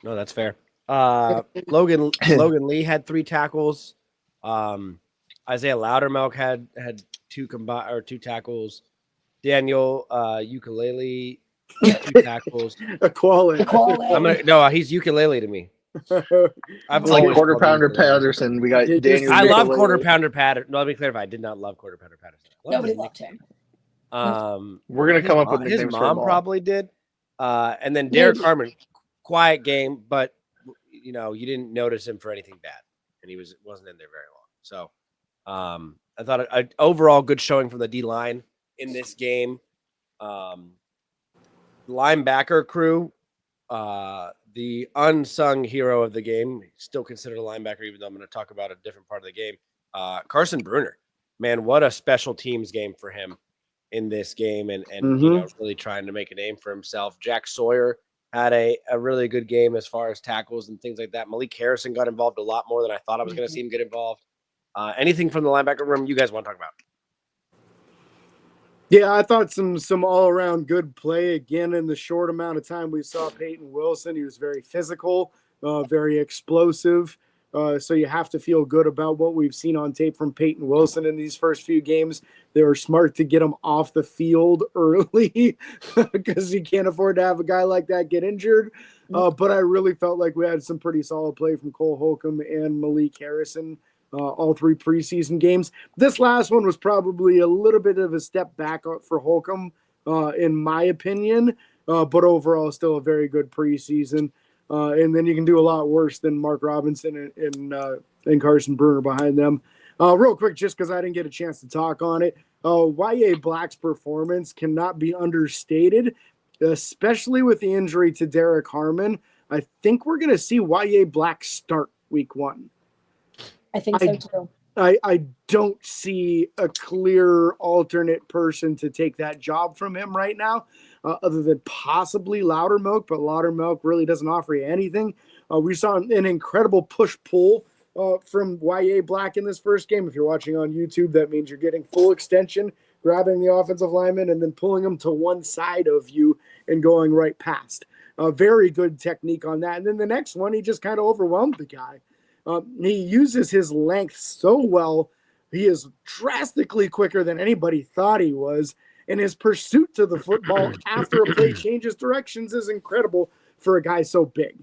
No, that's fair. Logan Lee had 3 tackles. Isaiah Loudermilk had 2 tackles. Daniel Ukulele 2 tackles. Equality. He's ukulele to me. I've like Quarter Pounder Patterson. We got Daniel. I love Quarter Pounder Patterson. No, let me clarify. I did not love Quarter Pounder Patterson. Nobody loved him. We're gonna come up with his mom probably did. And then Derek Harmon, quiet game, but you didn't notice him for anything bad, and he wasn't in there very long. So I thought an overall good showing from the D line in this game. Linebacker crew, the unsung hero of the game, still considered a linebacker, even though I'm going to talk about a different part of the game. Carson Bruner, man, what a special teams game for him in this game, and really trying to make a name for himself. Jack Sawyer had a really good game as far as tackles and things like that. Malik Harrison got involved a lot more than I thought I was going to see him get involved. Anything from the linebacker room you guys want to talk about? Yeah, I thought some all-around good play. Again, in the short amount of time we saw Peyton Wilson, he was very physical, very explosive. So you have to feel good about what we've seen on tape from Peyton Wilson in these first few games. They were smart to get him off the field early because you can't afford to have a guy like that get injured. But I really felt like we had some pretty solid play from Cole Holcomb and Malik Harrison, all 3 preseason games. This last one was probably a little bit of a step back for Holcomb, in my opinion, but overall still a very good preseason. And then you can do a lot worse than Mark Robinson and Carson Bruner behind them. Real quick, just because I didn't get a chance to talk on it, Y.A. Black's performance cannot be understated, especially with the injury to Derek Harmon. I think we're going to see Y.A. Black start week 1. I think so too. I don't see a clear alternate person to take that job from him right now, other than possibly Loudermilk, but Loudermilk really doesn't offer you anything. We saw an incredible push-pull from Y.A. Black in this first game. If you're watching on YouTube, that means you're getting full extension, grabbing the offensive lineman, and then pulling him to one side of you and going right past. Very good technique on that. And then the next one, he just kind of overwhelmed the guy. He uses his length so well. He is drastically quicker than anybody thought he was. And his pursuit to the football after a play changes directions is incredible for a guy so big.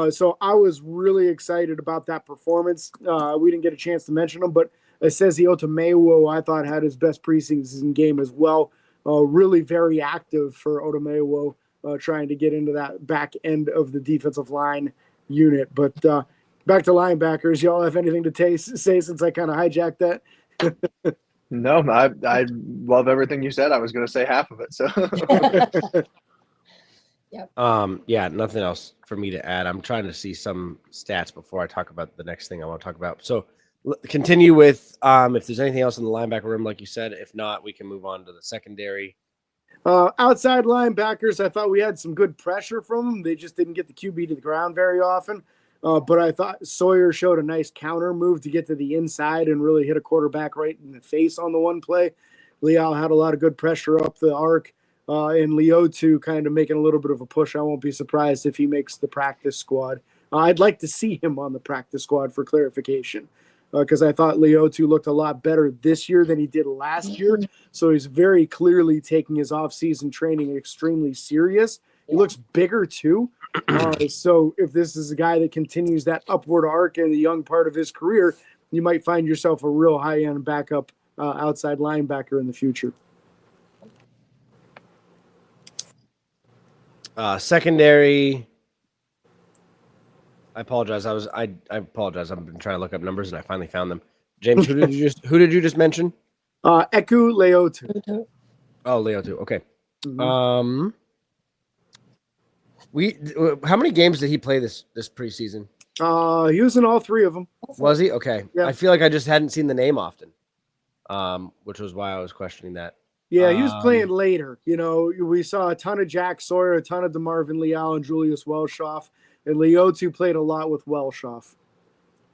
So I was really excited about that performance. We didn't get a chance to mention him, but Sezi Otomewo, I thought, had his best preseason game as well. Really very active for Otomewo, trying to get into that back end of the defensive line unit. But back to linebackers, y'all have anything to say since I kind of hijacked that? No, I love everything you said. I was going to say half of it. So, yeah, nothing else for me to add. I'm trying to see some stats before I talk about the next thing I want to talk about. So, continue with if there's anything else in the linebacker room, like you said. If not, we can move on to the secondary. Outside linebackers, I thought we had some good pressure from them. They just didn't get the QB to the ground very often. But I thought Sawyer showed a nice counter move to get to the inside and really hit a quarterback right in the face on the one play. Leal had a lot of good pressure up the arc, and Leotu kind of making a little bit of a push. I won't be surprised if he makes the practice squad. I'd like to see him on the practice squad for clarification, because I thought Leotu looked a lot better this year than he did last year. So he's very clearly taking his off-season training extremely serious. He looks bigger too. So if this is a guy that continues that upward arc in the young part of his career, you might find yourself a real high-end backup outside linebacker in the future. Secondary. I apologize. I apologize. I've been trying to look up numbers and I finally found them. James, who did you just mention? Eku Leotu. Oh, Leotu. Okay. Mm-hmm. How many games did he play this preseason? He was in all 3 of them. Was he? Okay. Yeah. I feel like I just hadn't seen the name often, which was why I was questioning that. Yeah, he was playing later. You know, we saw a ton of Jack Sawyer, a ton of DeMarvin Leal and Julius Welshoff, and Leotu played a lot with Welshoff.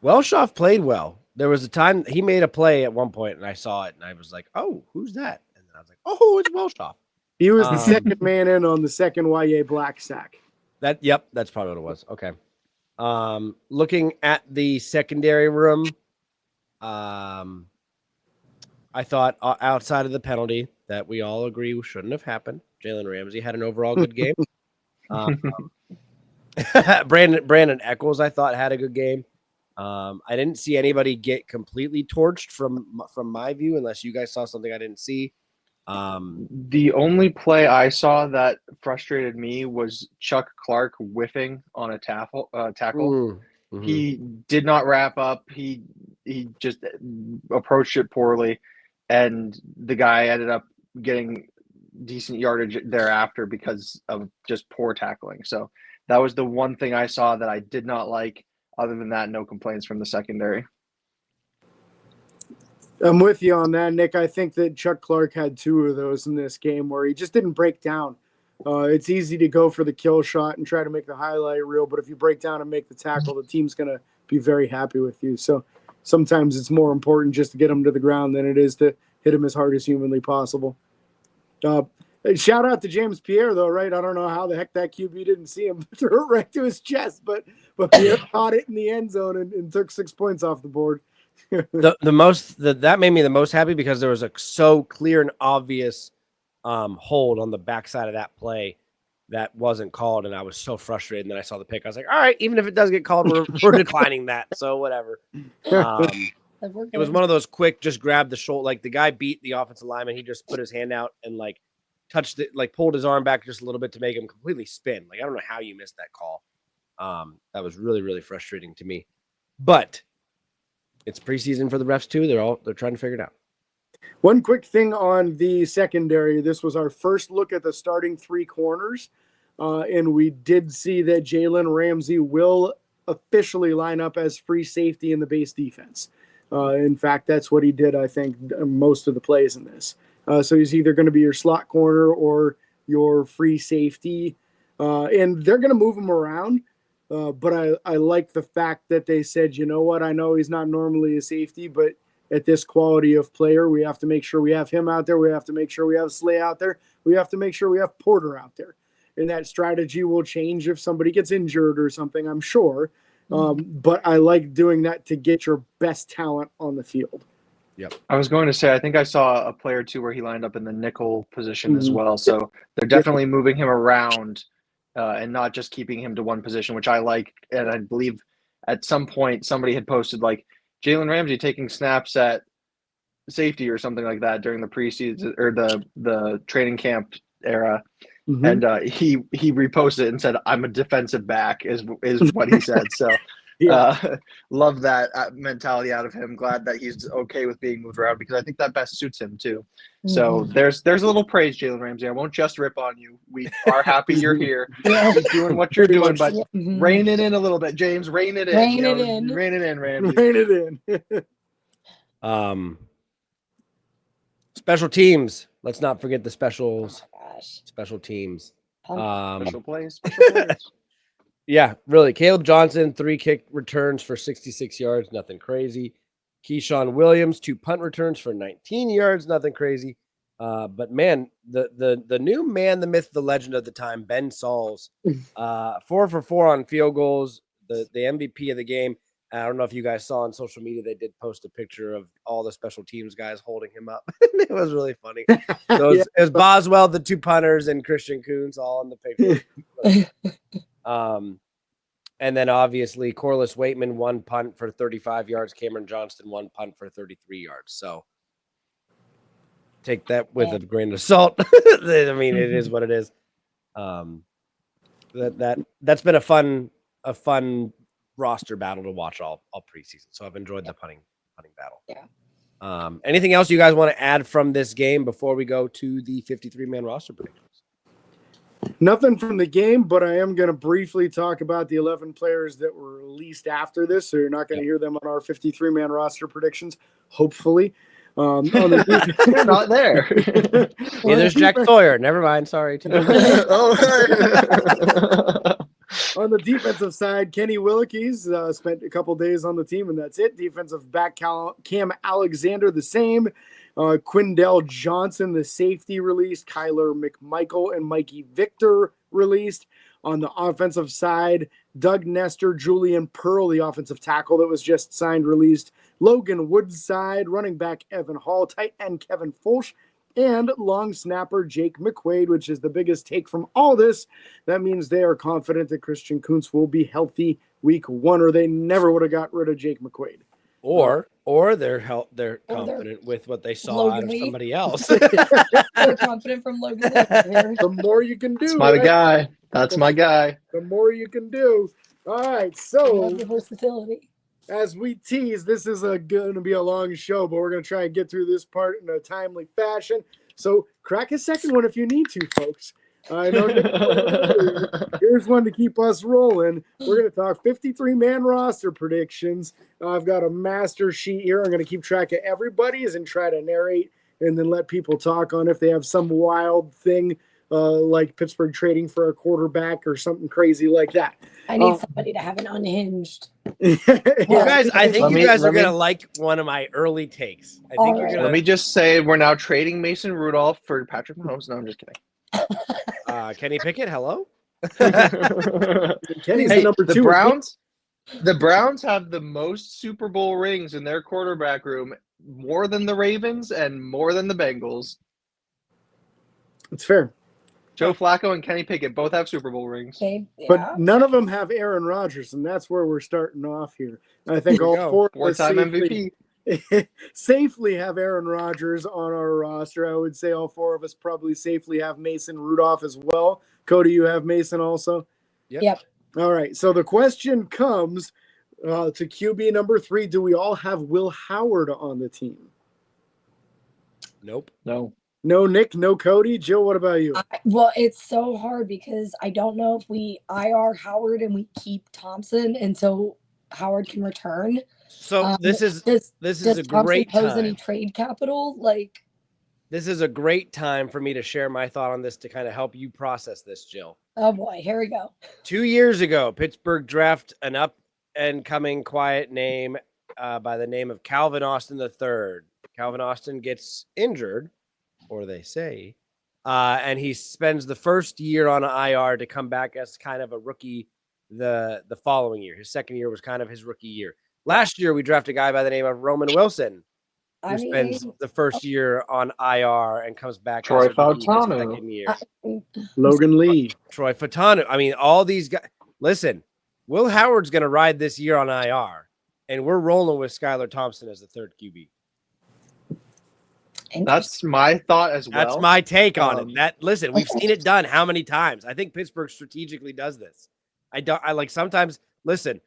Welshoff played well. There was a time he made a play at one point, and I saw it, and I was like, "Oh, who's that?" And then I was like, "Oh, it's Welshoff." He was the second man in on the second Y.A. Black sack. That's probably what it was. Okay. Looking at the secondary room, I thought outside of the penalty that we all agree shouldn't have happened, Jalen Ramsey had an overall good game. Brandon Echols, I thought, had a good game. I didn't see anybody get completely torched from my view, unless you guys saw something I didn't see. The only play I saw that frustrated me was Chuck Clark whiffing on a tackle. Mm-hmm. He did not wrap up. He just approached it poorly, and the guy ended up getting decent yardage thereafter because of just poor tackling. So that was the one thing I saw that I did not like. Other than that, no complaints from the secondary. I'm with you on that, Nick. I think that Chuck Clark had 2 of those in this game where he just didn't break down. It's easy to go for the kill shot and try to make the highlight reel, but if you break down and make the tackle, the team's going to be very happy with you. So sometimes it's more important just to get him to the ground than it is to hit him as hard as humanly possible. Shout out to James Pierre, though, right? I don't know how the heck that QB didn't see him throw it right to his chest, but Pierre caught it in the end zone and took 6 points off the board. That made me the most happy because there was a so clear and obvious hold on the backside of that play that wasn't called, and I was so frustrated. And then I saw the pick. I was like, all right, even if it does get called, we're declining that. So whatever. It was one of those quick, just grab the shoulder. Like the guy beat the offensive lineman. He just put his hand out and like touched it, like pulled his arm back just a little bit to make him completely spin. Like, I don't know how you missed that call. That was really, really frustrating to me, but it's preseason for the refs too. They're trying to figure it out. One quick thing on the secondary. This was our first look at the starting 3 corners. And we did see that Jalen Ramsey will officially line up as free safety in the base defense. In fact, that's what he did, I think, most of the plays in this. So he's either going to be your slot corner or your free safety. And they're going to move him around. But I like the fact that they said, you know what, I know he's not normally a safety, but at this quality of player, we have to make sure we have him out there. We have to make sure we have Slay out there. We have to make sure we have Porter out there. And that strategy will change if somebody gets injured or something, I'm sure. But I like doing that to get your best talent on the field. Yep. I was going to say, I think I saw a player too where he lined up in the nickel position as well. So they're definitely moving him around and not just keeping him to one position, which I like. And I believe at some point somebody had posted like Jalen Ramsey taking snaps at safety or something like that during the preseason or the training camp era. And he reposted it and said, "I'm a defensive back," is what he said. So love that mentality out of him. Glad that he's okay with being moved around because I think that best suits him too. So there's a little praise, Jalen Ramsey. I won't just rip on you. We are happy you're here. Keep doing what you're doing, but rein it in a little bit, James. Rein it in. Rein it in, Ramsey. Rein it in. Special teams. Let's not forget the specials. Special teams. Special plays. Yeah, really. Caleb Johnson, 3 kick returns for 66 yards. Nothing crazy. Keyshawn Williams, 2 punt returns for 19 yards. Nothing crazy. But man, the new man, the myth, the legend of the time, Ben Sauls, 4 for 4 on field goals, the MVP of the game. I don't know if you guys saw on social media, they did post a picture of all the special teams guys holding him up. It was really funny. So it was Boswell, the 2 punters, and Christian Kuntz all in the picture. And then obviously Corliss Waitman, 1 punt for 35 yards. Cameron Johnston, 1 punt for 33 yards. So take that with a grain of salt. I mean, it is what it is. That's been a fun roster battle to watch all preseason. So I've enjoyed the punting battle. Yeah. Anything else you guys want to add from this game before we go to the 53-man roster predictions? Nothing from the game, but I am going to briefly talk about the 11 players that were released after this. So you're not going to hear them on our 53-man roster predictions, hopefully. They're not there. There's Jack Sawyer. Never mind. Sorry. On the defensive side, Kenny Willekes spent a couple days on the team, and that's it. Defensive back Cam Alexander, the same. Quindell Johnson, the safety, released. Kyler McMichael and Mikey Victor released. On the offensive side, Doug Nestor, Julian Pearl, the offensive tackle that was just signed, released. Logan Woodside, running back Evan Hall, tight end Kevin Fulch, and long snapper Jake McQuaid, which is the biggest take from all this. That means they are confident that Christian Kuntz will be healthy week 1, or they never would have got rid of Jake McQuaid. Or they're confident with what they saw out of somebody else. They're confident from Logan Lee. The more you can do. That's my guy. That's my guy. The more you can do. All right, so versatility. As we tease, this is going to be a long show, but we're going to try and get through this part in a timely fashion. So crack a second one if you need to, folks. I know. Here's one to keep us rolling. We're going to talk 53-man roster predictions. I've got a master sheet here. I'm going to keep track of everybody's and try to narrate and then let people talk on if they have some wild thing like Pittsburgh trading for a quarterback or something crazy like that. I need somebody to have an unhinged. You guys, I think you guys are let me- going to like one of my early takes. I think you're Alright. going Let me just say we're now trading Mason Rudolph for Patrick Mahomes. No, I'm just kidding. Kenny Pickett, hello? Kenny's Hey, the number the 2. Browns have the most Super Bowl rings in their quarterback room, more than the Ravens and more than the Bengals. It's fair. Joe Flacco and Kenny Pickett both have Super Bowl rings. Okay, yeah. But none of them have Aaron Rodgers, and that's where we're starting off here. I think all four of us Four-time MVP. safely have Aaron Rodgers on our roster. I would say all four of us probably safely have Mason Rudolph as well. Cody, you have Mason also? Yep. All right. So the question comes to QB number 3. Do we all have Will Howard on the team? Nope. No. No Nick, no Cody. Jill, what about you? Well, it's so hard because I don't know if we IR Howard and we keep Thompson, and so Howard can return. So this is a great pose time. any trade capital? Like, This is a great time for me to share my thought on this to kind of help you process this, Jill. oh boy, here we go. 2 years ago, Pittsburgh draft an up-and-coming quiet name by the name of Calvin Austin III. Calvin Austin gets injured, or they say, and he spends the first year on an IR to come back as kind of a rookie the following year. His second year was kind of his rookie year. Last year, we drafted a guy by the name of Roman Wilson, who spends the first year on IR and comes back Troy as a rookie his Fautanu. second year. Logan Lee. Troy Fautanu. I mean, all these guys. Listen, Will Howard's going to ride this year on IR, and we're rolling with Skylar Thompson as the third QB. That's my thought as well. That's my take on it. Listen, we've seen it done how many times? I think Pittsburgh strategically does this. I like sometimes. Listen,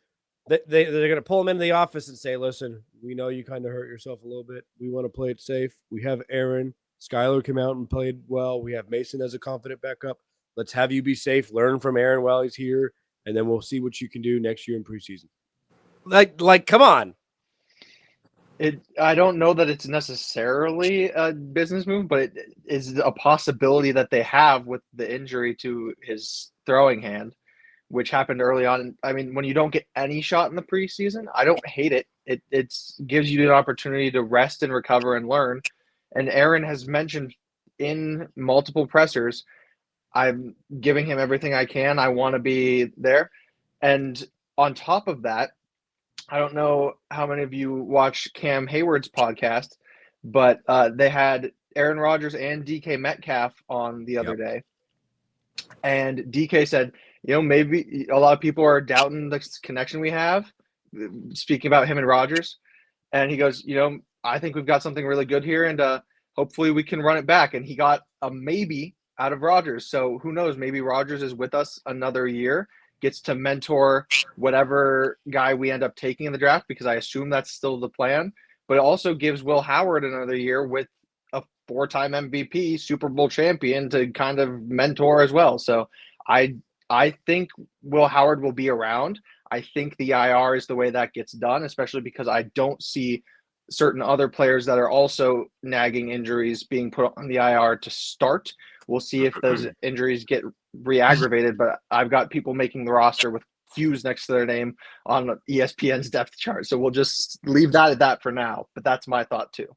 they're going to pull him into the office and say, "Listen, we know you kind of hurt yourself a little bit. We want to play it safe. We have Aaron. Skylar came out and played well. We have Mason as a confident backup. Let's have you be safe. Learn from Aaron while he's here, and then we'll see what you can do next year in preseason." Like, come on. I don't know that it's necessarily a business move, but it is a possibility that they have with the injury to his throwing hand, which happened early on. I mean, when you don't get any shot in the preseason, I don't hate it. It gives you an opportunity to rest and recover and learn. And Aaron has mentioned in multiple pressers, I'm giving him everything I can. I want to be there. And on top of that, I don't know how many of you watch Cam Hayward's podcast, but they had Aaron Rodgers and DK Metcalf on the other day. And DK said, maybe a lot of people are doubting the connection we have, speaking about him and Rodgers. And he goes, I think we've got something really good here, and hopefully we can run it back. And he got a maybe out of Rodgers. So who knows? Maybe Rodgers is with us another year, gets to mentor whatever guy we end up taking in the draft, because I assume that's still the plan. But it also gives Will Howard another year with a 4-time MVP, Super Bowl champion, to kind of mentor as well. So I think Will Howard will be around. I think the IR is the way that gets done, especially because I don't see certain other players that are also nagging injuries being put on the IR to start. We'll see if those injuries get re-aggravated, but I've got people making the roster with Hughes next to their name on ESPN's depth chart. So we'll just leave that at that for now, but that's my thought too.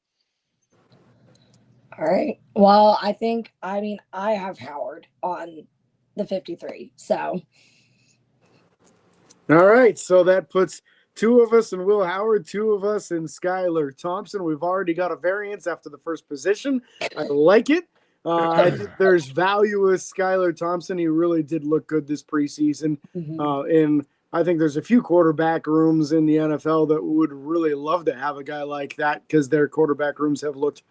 All right. Well, I have Howard on the 53. So. All right. So that puts 2 of us and Will Howard, 2 of us and Skylar Thompson. We've already got a variance after the first position. I like it. I think there's value with Skylar Thompson. He really did look good this preseason. And I think there's a few quarterback rooms in the NFL that would really love to have a guy like that, because their quarterback rooms have looked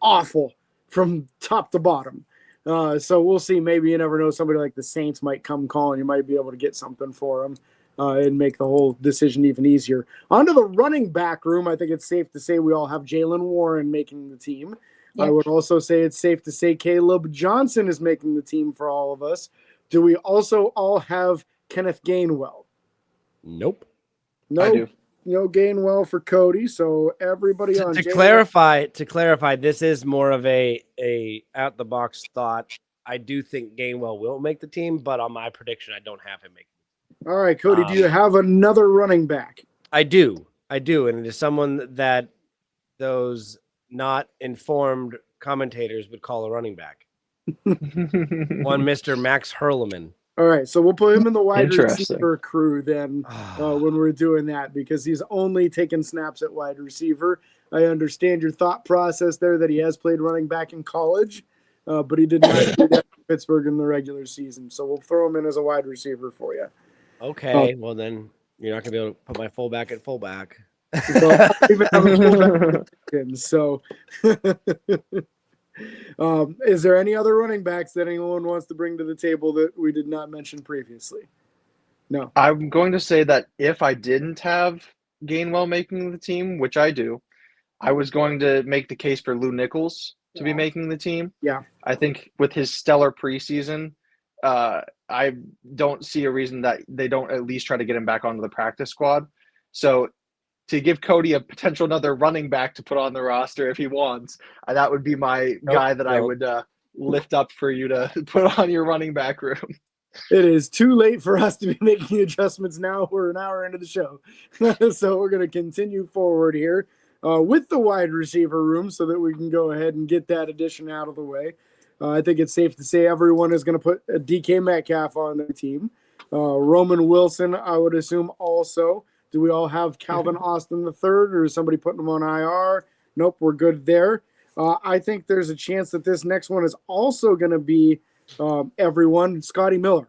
awful from top to bottom. So we'll see. Maybe, you never know, somebody like the Saints might come calling. You might be able to get something for them and make the whole decision even easier. Onto the running back room, I think it's safe to say we all have Jaylen Warren making the team. I would also say it's safe to say Caleb Johnson is making the team for all of us. Do we also all have Kenneth Gainwell? Nope. No, I do. no Gainwell for Cody. So everybody on To clarify, this is more of a out the box thought. I do think Gainwell will make the team, but on my prediction, I don't have him make it. All right, Cody, do you have another running back? I do, and it is someone that those not informed commentators would call a running back. One Mr. Max Hurleman. All right, so we'll put him in the wide Interesting. receiver crew then when we're doing that, because he's only taken snaps at wide receiver. I understand your thought process there that he has played running back in college, but he did not do that in Pittsburgh in the regular season. So we'll throw him in as a wide receiver for you. Okay, well then you're not going to be able to put my fullback at fullback. So I don't even have a fullback position, so is there any other running backs that anyone wants to bring to the table that we did not mention previously? No. I'm going to say that if I didn't have Gainwell making the team, which I do, I was going to make the case for Lou Nichols to be making the team. Yeah. I think with his stellar preseason, I don't see a reason that they don't at least try to get him back onto the practice squad. So to give Cody a potential another running back to put on the roster if he wants, that would be my guy that I would lift up for you to put on your running back room. It is too late for us to be making adjustments now. We're an hour into the show. So we're going to continue forward here with the wide receiver room so that we can go ahead and get that addition out of the way. I think it's safe to say everyone is going to put a DK Metcalf on their team. Roman Wilson, I would assume also. Do we all have Calvin Austin III, or is somebody putting him on IR? Nope, we're good there. I think there's a chance that this next one is also going to be everyone. Scotty Miller.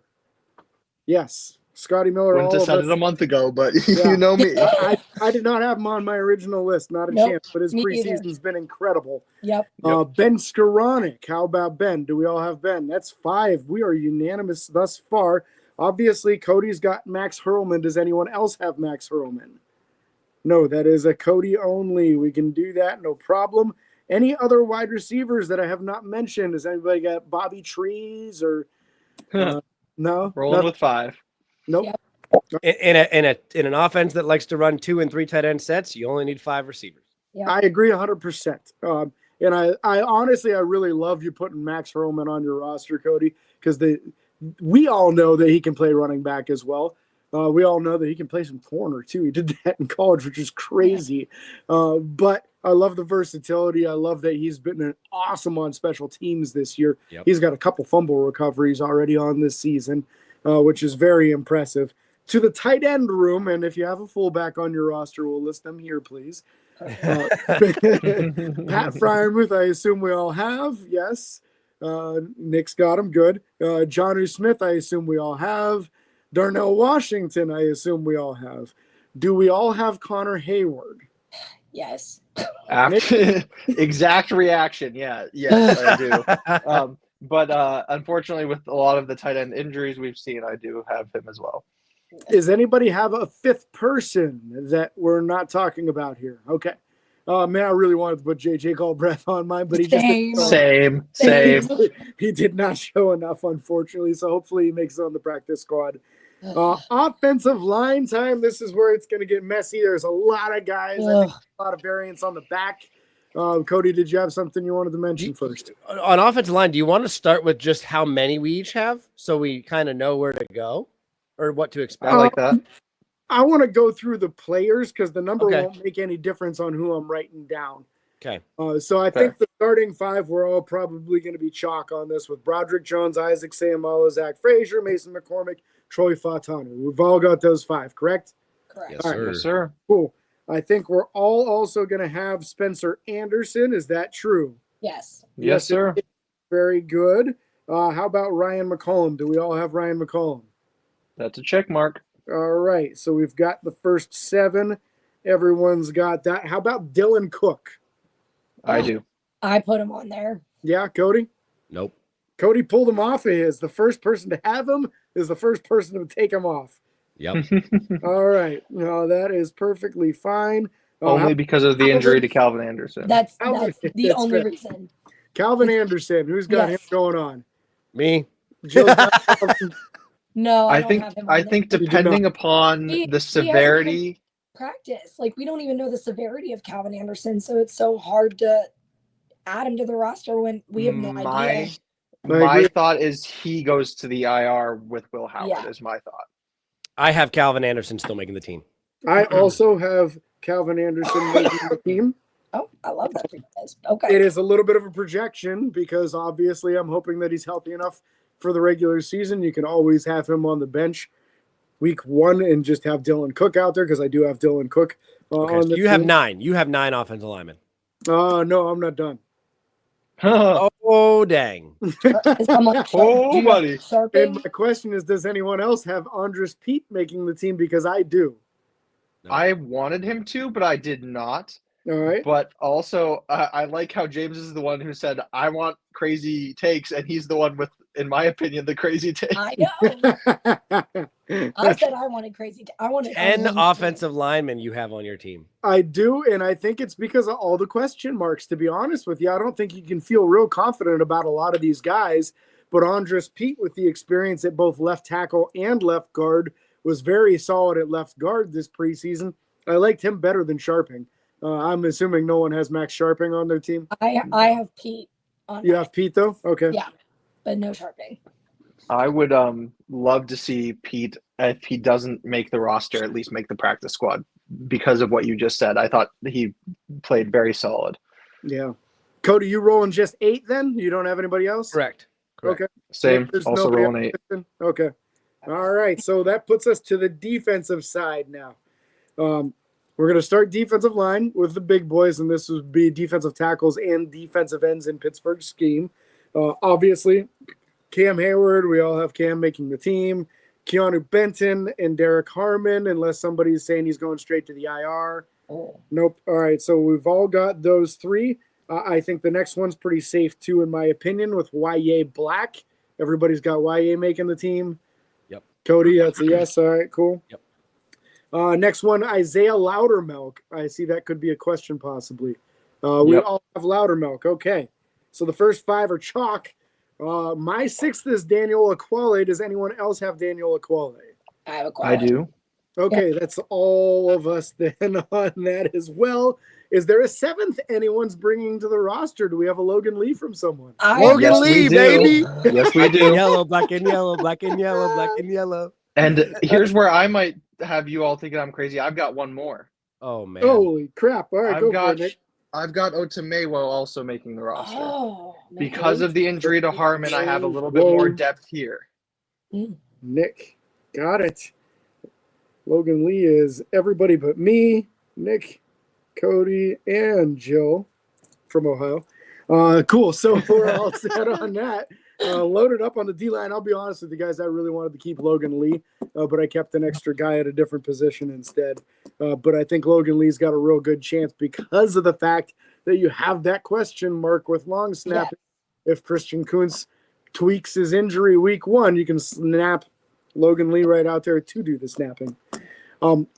Yes, Scotty Miller. Wouldn't have said it a month ago, but you know me. I did not have him on my original list. Not a chance, but his preseason's been incredible. Yep. Ben Skoranek. How about Ben? Do we all have Ben? That's 5. We are unanimous thus far. Obviously, Cody's got Max Hurleman. Does anyone else have Max Hurleman? No, that is a Cody only. We can do that, no problem. Any other wide receivers that I have not mentioned? Has anybody got Bobby Trees or no? Rolling with 5. Nope. Yep. In an offense that likes to run 2 and 3 tight end sets, you only need 5 receivers. Yep. I agree 100%. And I honestly, I really love you putting Max Hurleman on your roster, Cody, because we all know that he can play running back as well. We all know that he can play some corner too. He did that in college, which is crazy. But I love the versatility. I love that he's been awesome on special teams this year. Yep. He's got a couple fumble recoveries already on this season, which is very impressive. To the tight end room, and if you have a fullback on your roster, we'll list them here, please. Pat Freiermuth, I assume we all have. Yes. Nick's got him. Good. Jonnu Smith, I assume we all have. Darnell Washington, I assume we all have. Do we all have Connor Hayward? Yes. Exact reaction. Yeah. Yes, I do. But unfortunately, with a lot of the tight end injuries we've seen, I do have him as well. Does anybody have a 5th person that we're not talking about here? Okay. Man, I really wanted to put JJ Galbraith on mine, but he just Same. He did not show enough, unfortunately. So hopefully he makes it on the practice squad. Offensive line time. This is where it's going to get messy. There's a lot of guys. I think a lot of variance on the back. Cody, did you have something you wanted to mention first? On offensive line, do you want to start with just how many we each have so we kind of know where to go or what to expect? I like that. I want to go through the players because the number won't make any difference on who I'm writing down. Okay. So I think the starting 5, we're all probably going to be chalk on this with Broderick Jones, Isaac Seumalo, Zach Frazier, Mason McCormick, Troy Fautanu. We've all got those 5, correct? Correct. Yes, All sir. Yes, sir. Cool. I think we're all also going to have Spencer Anderson. Is that true? Yes. Yes, sir. Very good. How about Ryan McCollum? Do we all have Ryan McCollum? That's a check mark. All right. So we've got the first 7. Everyone's got that. How about Dylan Cook? I do. I put him on there. Yeah, Cody? Nope. Cody pulled him off of his. The first person to have him is the first person to take him off. Yep. All right. No, that is perfectly fine. Only because of the injury to Calvin Anderson. That's Calvin- the that's only fair. reason. Calvin Anderson, who's got him Yes. going on? Me. Jill's got Calvin. No, I I don't think have him on I there. think do not. depending upon He the hasn't even severity. practice. Like, we don't even know the severity of Calvin Anderson, so it's so hard to add him to the roster when we have no idea. My thought is he goes to the IR with Will Howard. Yeah. Is my thought. I have Calvin Anderson still making the team. I also have Calvin Anderson making the team. Oh, I love that for you guys. Okay. It is a little bit of a projection because obviously I'm hoping that he's healthy enough for the regular season. You can always have him on the bench week 1 and just have Dylan Cook out there because I do have Dylan Cook Okay, on so the you have team. 9. You have 9 offensive linemen. No, I'm not done. Oh, dang. Is someone Oh, buddy. Sharping? And my question is, does anyone else have Andres Pete making the team? Because I do. No. I wanted him to, but I did not. All right. But also, I like how James is the one who said, I want crazy takes, and he's the one with, in my opinion, the crazy take. I know. I said I wanted crazy. I wanted 10 offensive linemen you have on your team. I do, and I think it's because of all the question marks, to be honest with you. I don't think you can feel real confident about a lot of these guys, but Andres Pete, with the experience at both left tackle and left guard, was very solid at left guard this preseason. I liked him better than Sharping. I'm assuming no one has Max Sharping on their team. I have Pete on. You have Pete, though? Okay. Yeah, but no Sharping. I would love to see Pete, if he doesn't make the roster, at least make the practice squad because of what you just said. I thought he played very solid. Yeah. Cody, you rolling just 8 then? You don't have anybody else? Correct. Okay. Same, There's also nobody rolling 8. else? Okay. All right. So that puts us to the defensive side now. We're going to start defensive line with the big boys, and this would be defensive tackles and defensive ends in Pittsburgh's scheme. Obviously, Cam Hayward, we all have Cam making the team. Keanu Benton and Derek Harmon, unless somebody's saying he's going straight to the IR. Oh. Nope. All right, so we've all got those 3. I think the next one's pretty safe, too, in my opinion, with YA Black. Everybody's got YA making the team. Yep. Cody, that's a yes. All right, cool. Yep. Next one, Isaiah Loudermilk. I see that could be a question possibly. We all have Loudermilk. Okay. So the first 5 are chalk. My 6th is Daniel Aquale. Does anyone else have Daniel Aquale? I have a I question. do. Okay, that's all of us then on that as well. Is there a 7th anyone's bringing to the roster? Do we have a Logan Lee from someone? Logan Yes, Lee, we do. baby. Yes, we Black and do. yellow, black and yellow, black and yellow, black and yellow. And here's where I might have you all thinking I'm crazy. I've got one more. Oh, man. Holy crap. All right, I've go got for it, Nick. I've got Otamewo also making the roster. Oh, Because of the injury to Harmon, I have a little bit more depth here. Nick, got it. Logan Lee is everybody but me, Nick, Cody, and Jill from Ohio. Cool. So we're all set on that. Loaded up on the D-line. I'll be honest with you guys, I really wanted to keep Logan Lee, but I kept an extra guy at a different position instead. But I think Logan Lee's got a real good chance because of the fact that you have that question mark with long snapping. Yeah. If Christian Kuntz tweaks his injury week 1, you can snap Logan Lee right out there to do the snapping.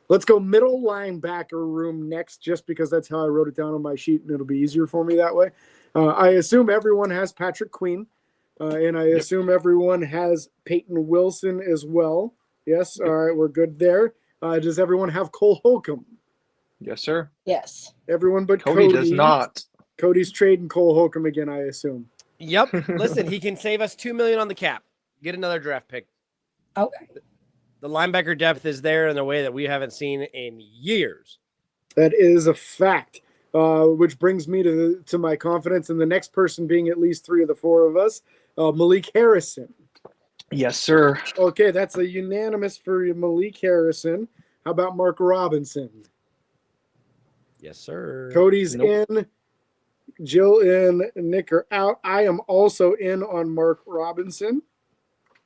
Let's go middle linebacker room next, just because that's how I wrote it down on my sheet, and it'll be easier for me that way. I assume everyone has Patrick Queen, and I assume everyone has Peyton Wilson as well. Yes, all right, we're good there. Does everyone have Cole Holcomb? Yes, sir. Yes. Everyone but Cody Cody does not. Cody's trading Cole Holcomb again, I assume. Yep. Listen, he can save us $2 million on the cap. Get another draft pick. Okay. The linebacker depth is there in a way that we haven't seen in years. That is a fact, which brings me to my confidence in the next person being at least 3 of the 4 of us, Malik Harrison. Yes, sir. Okay, that's a unanimous for Malik Harrison. How about Mark Robinson? Yes, sir. Cody's in. Jill in. Nick are out. I am also in on Mark Robinson.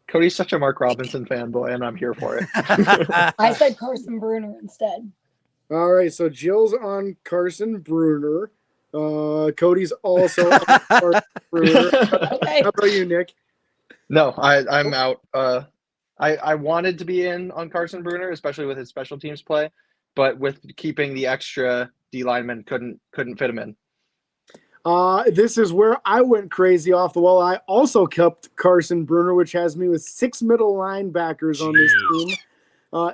Cody's such a Mark Robinson fanboy, and I'm here for it. I said Carson Bruner instead. All right, so Jill's on Carson Bruner. Cody's also on Carson Bruner. Okay. How about you, Nick? No, I'm out. I wanted to be in on Carson Bruner, especially with his special teams play, but with keeping the extra D linemen couldn't fit him in. This is where I went crazy off the wall. I also kept Carson Bruner, which has me with 6 middle linebackers on this team.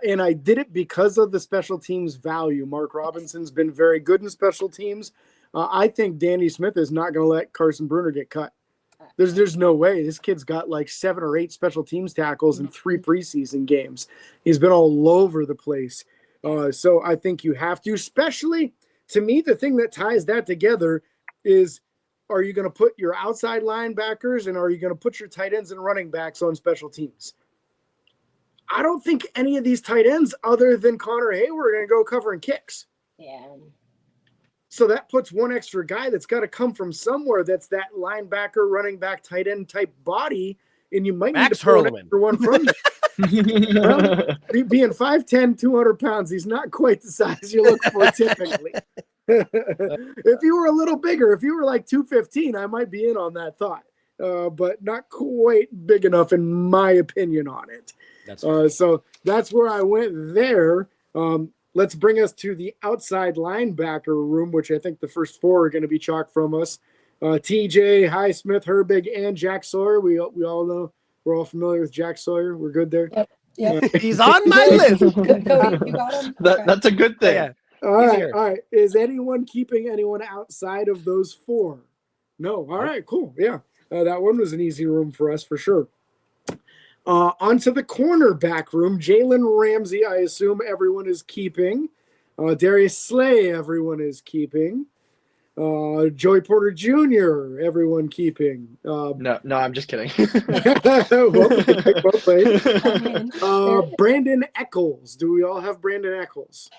And I did it because of the special teams value. Mark Robinson's been very good in special teams. I think Danny Smith is not going to let Carson Bruner get cut. There's no way. This kid's got like 7 or 8 special teams tackles in 3 preseason games. He's been all over the place. So I think you have to, especially to me, the thing that ties that together is, are you going to put your outside linebackers and are you going to put your tight ends and running backs on special teams? I don't think any of these tight ends other than Connor Hayward are going to go covering kicks. Yeah. So that puts one extra guy that's got to come from somewhere that's that linebacker, running back, tight end type body, and you might Max need to pull an Hurlman. extra one from there. Well, being 5'10", 200 pounds, he's not quite the size you look for typically. If you were a little bigger, if you were like 215, I might be in on that thought, but not quite big enough in my opinion on it. So that's where I went there. Let's bring us to the outside linebacker room, which I think the first 4 are going to be chalk from us. TJ, Highsmith, Herbig, and Jack Sawyer. We all know, we're all familiar with Jack Sawyer. We're good there. Yep. He's on my list. Cody, you got him? Okay. That's a good thing. Yeah. All right. Is anyone keeping anyone outside of those 4? No. All right, cool. Yeah. That one was an easy room for us for sure. Onto the cornerback room. Jalen Ramsey, I assume everyone is keeping. Darius Slay, everyone is keeping. Joey Porter Jr., everyone keeping. No, I'm just kidding. Well played. Brandon Eccles. Do we all have Brandon Eccles?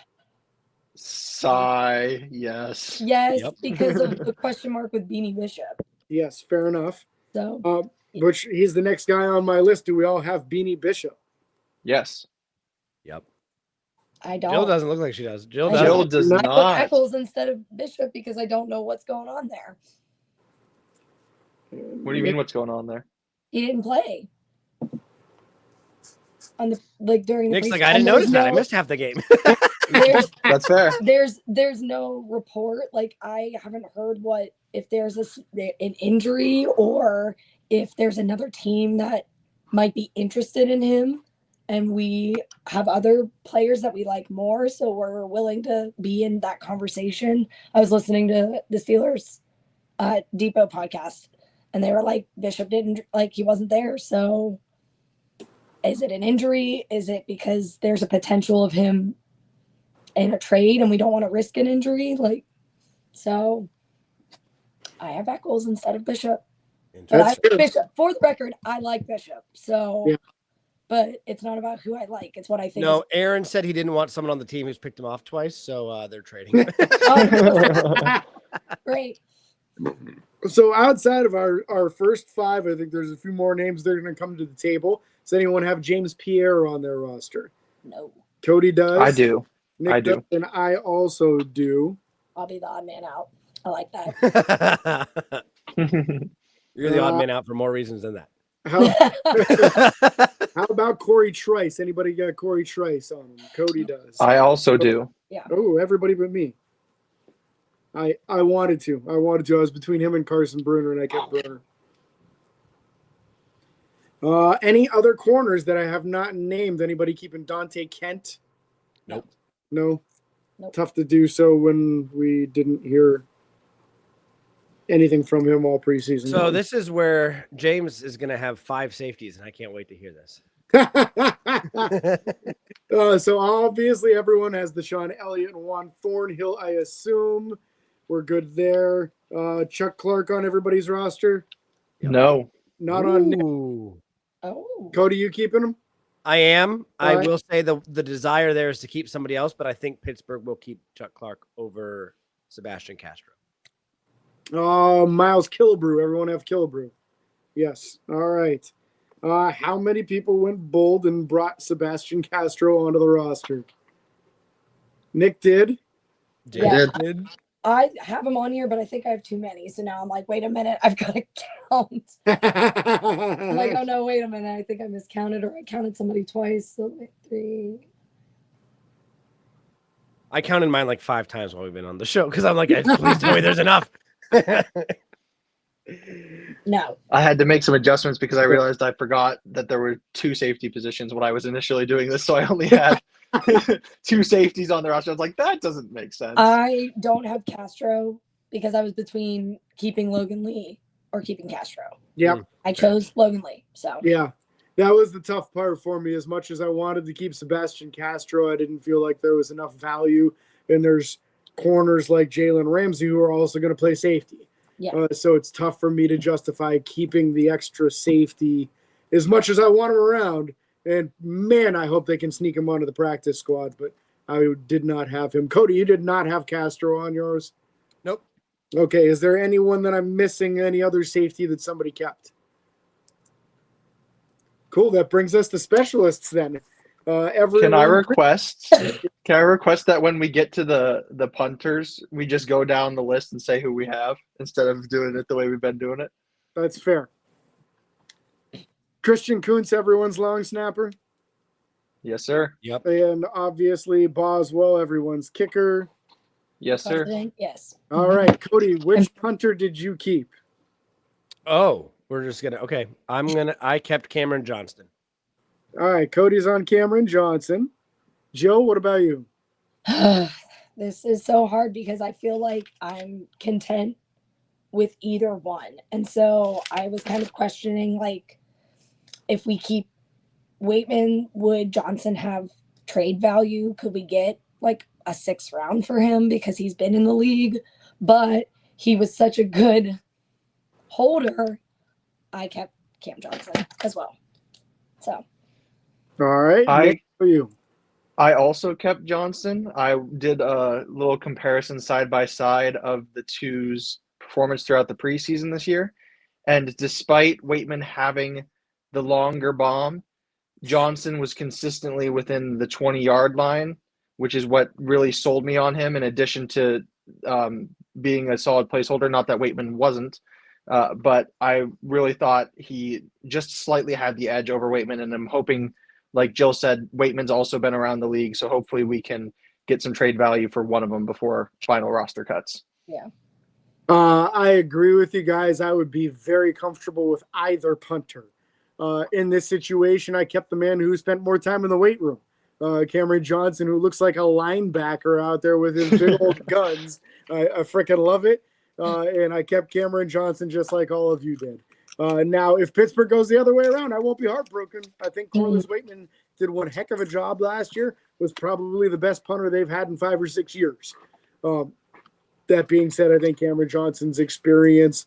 Sigh, yes. Yes, Yep. because of the question mark with Beanie Bishop. Yes, fair enough. So Which he's the next guy on my list. Do we all have Beanie Bishop? Yes. Yep. I don't. Jill doesn't look like she does. Jill I does. Jill does I put not. Eccles instead of Bishop because I don't know what's going on there. What do you mean? What's going on there? He didn't play on the during the. Nick's like, preseason. I didn't And notice there's that. I no- missed half the game. That's fair. There's no report. Like I haven't heard if there's an injury or if there's another team that might be interested in him, and we have other players that we like more, so we're willing to be in that conversation. I was listening to the Steelers Depot podcast, and they were like, Bishop he wasn't there. So is it an injury? Is it because there's a potential of him in a trade and we don't want to risk an injury? So I have Eccles instead of Bishop. But I like Bishop. For the record, I like Bishop. So, yeah. But it's not about who I like. It's what I think. No, Aaron said he didn't want someone on the team who's picked him off twice, so they're trading. Great. So outside of our first 5, I think there's a few more names that are going to come to the table. Does anyone have James Pierre on their roster? No. Cody does. I do. Nick I do. does, and I also do. I'll be the odd man out. I like that. You're the odd man out for more reasons than that. How about Corey Trice? Anybody got Corey Trice on him? Cody does. I also do. Yeah. Oh, everybody but me. I wanted to. I was between him and Carson Bruner, and I kept Bruner. Any other corners that I have not named? Anybody keeping Dante Kent? Nope. No. Nope. Tough to do so when we didn't hear anything from him all preseason. So this is where James is going to have 5 safeties, and I can't wait to hear this. So obviously everyone has Deshaun Elliott and Juan Thornhill, I assume. We're good there. Chuck Clark on everybody's roster? No. Not on Nick. Oh. Cody, you keeping him? I am. I All right. will say the desire there is to keep somebody else, but I think Pittsburgh will keep Chuck Clark over Sebastian Castro. Miles Killebrew. Everyone have Killebrew? Yes. All right. How many people went bold and brought Sebastian Castro onto the roster? Nick did. Yeah. Did. I have him on here, but I think I have too many. So now I'm like, wait a minute, I've got to count. I'm like, oh no, wait a minute. I think I miscounted or I counted somebody twice. So 3. I counted mine like 5 times while we've been on the show because I'm like, please tell me there's enough. No. I had to make some adjustments because I realized I forgot that there were 2 safety positions when I was initially doing this, so I only had 2 safeties on the roster. I was like, that doesn't make sense. I don't have Castro because I was between keeping Logan Lee or keeping Castro. Yep. I chose Logan Lee. So yeah, that was the tough part for me. As much as I wanted to keep Sebastian Castro, I didn't feel like there was enough value. And there's corners like Jalen Ramsey who are also going to play safety. Yeah. So it's tough for me to justify keeping the extra safety as much as I want him around. And man, I hope they can sneak him onto the practice squad. But I did not have him. Cody, you did not have Castro on yours? Nope. Okay. Is there anyone that I'm missing? Any other safety that somebody kept? Cool. That brings us to specialists then. Can I request that when we get to the punters, we just go down the list and say who we have instead of doing it the way we've been doing it? That's fair. Christian Kuntz, everyone's long snapper. Yes, sir. Yep. And obviously Boswell, everyone's kicker. Yes, sir. President, yes. All right, Cody, which punter did you keep? Oh, we're just gonna I kept Cameron Johnston. All right, Cody's on Cameron Johnson. Joe, what about you? This is so hard because I feel like I'm content with either one. And so I was kind of questioning, like, if we keep Waitman, would Johnson have trade value? Could we get like a 6th round for him because he's been in the league? But he was such a good holder. I kept Cam Johnson as well. So. All right, Nick, for you. I also kept Johnson. I did a little comparison side by side of the two's performance throughout the preseason this year. And despite Waitman having the longer bomb, Johnson was consistently within the 20-yard line, which is what really sold me on him, in addition to being a solid placeholder. Not that Waitman wasn't, but I really thought he just slightly had the edge over Waitman, and I'm hoping, like Jill said, Waitman's also been around the league, so hopefully we can get some trade value for one of them before final roster cuts. Yeah. I agree with you guys. I would be very comfortable with either punter. In this situation, I kept the man who spent more time in the weight room, Cameron Johnson, who looks like a linebacker out there with his big old guns. I freaking love it. And I kept Cameron Johnson just like all of you did. Now, if Pittsburgh goes the other way around, I won't be heartbroken. I think Corliss Waitman did one heck of a job last year, was probably the best punter they've had in 5 or 6 years. That being said, I think Cameron Johnson's experience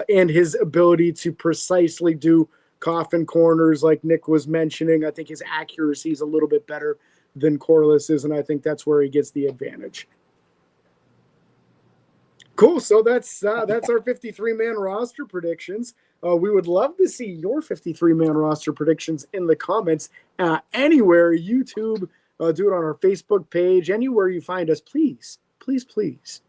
and his ability to precisely do coffin corners like Nick was mentioning, I think his accuracy is a little bit better than Corliss's, and I think that's where he gets the advantage. Cool. So that's our 53-man roster predictions. We would love to see your 53-man roster predictions in the comments anywhere, YouTube, do it on our Facebook page, anywhere you find us. Please, please, please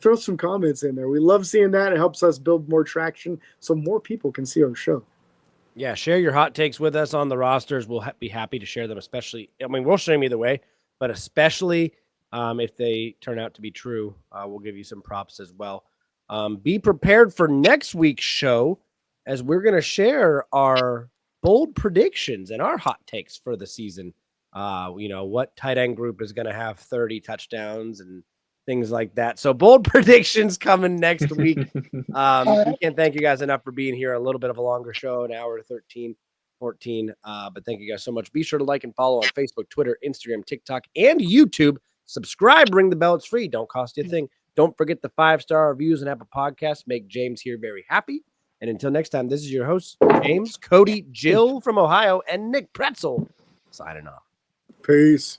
throw some comments in there. We love seeing that. It helps us build more traction so more people can see our show. Yeah, share your hot takes with us on the rosters. We'll be happy to share them, especially, I mean, we'll share them either way, but especially if they turn out to be true, we'll give you some props as well. Be prepared for next week's show, as we're going to share our bold predictions and our hot takes for the season. What tight end group is going to have 30 touchdowns and things like that. So bold predictions coming next week. We can't thank you guys enough for being here. A little bit of a longer show, an hour 13, 14. But thank you guys so much. Be sure to like and follow on Facebook, Twitter, Instagram, TikTok, and YouTube. Subscribe, ring the bell. It's free. Don't cost you a thing. Don't forget the 5-star reviews and Apple Podcasts. Make James here very happy. And until next time, this is your host, James, Cody, Jill from Ohio, and Nick Pretzel signing off. Peace.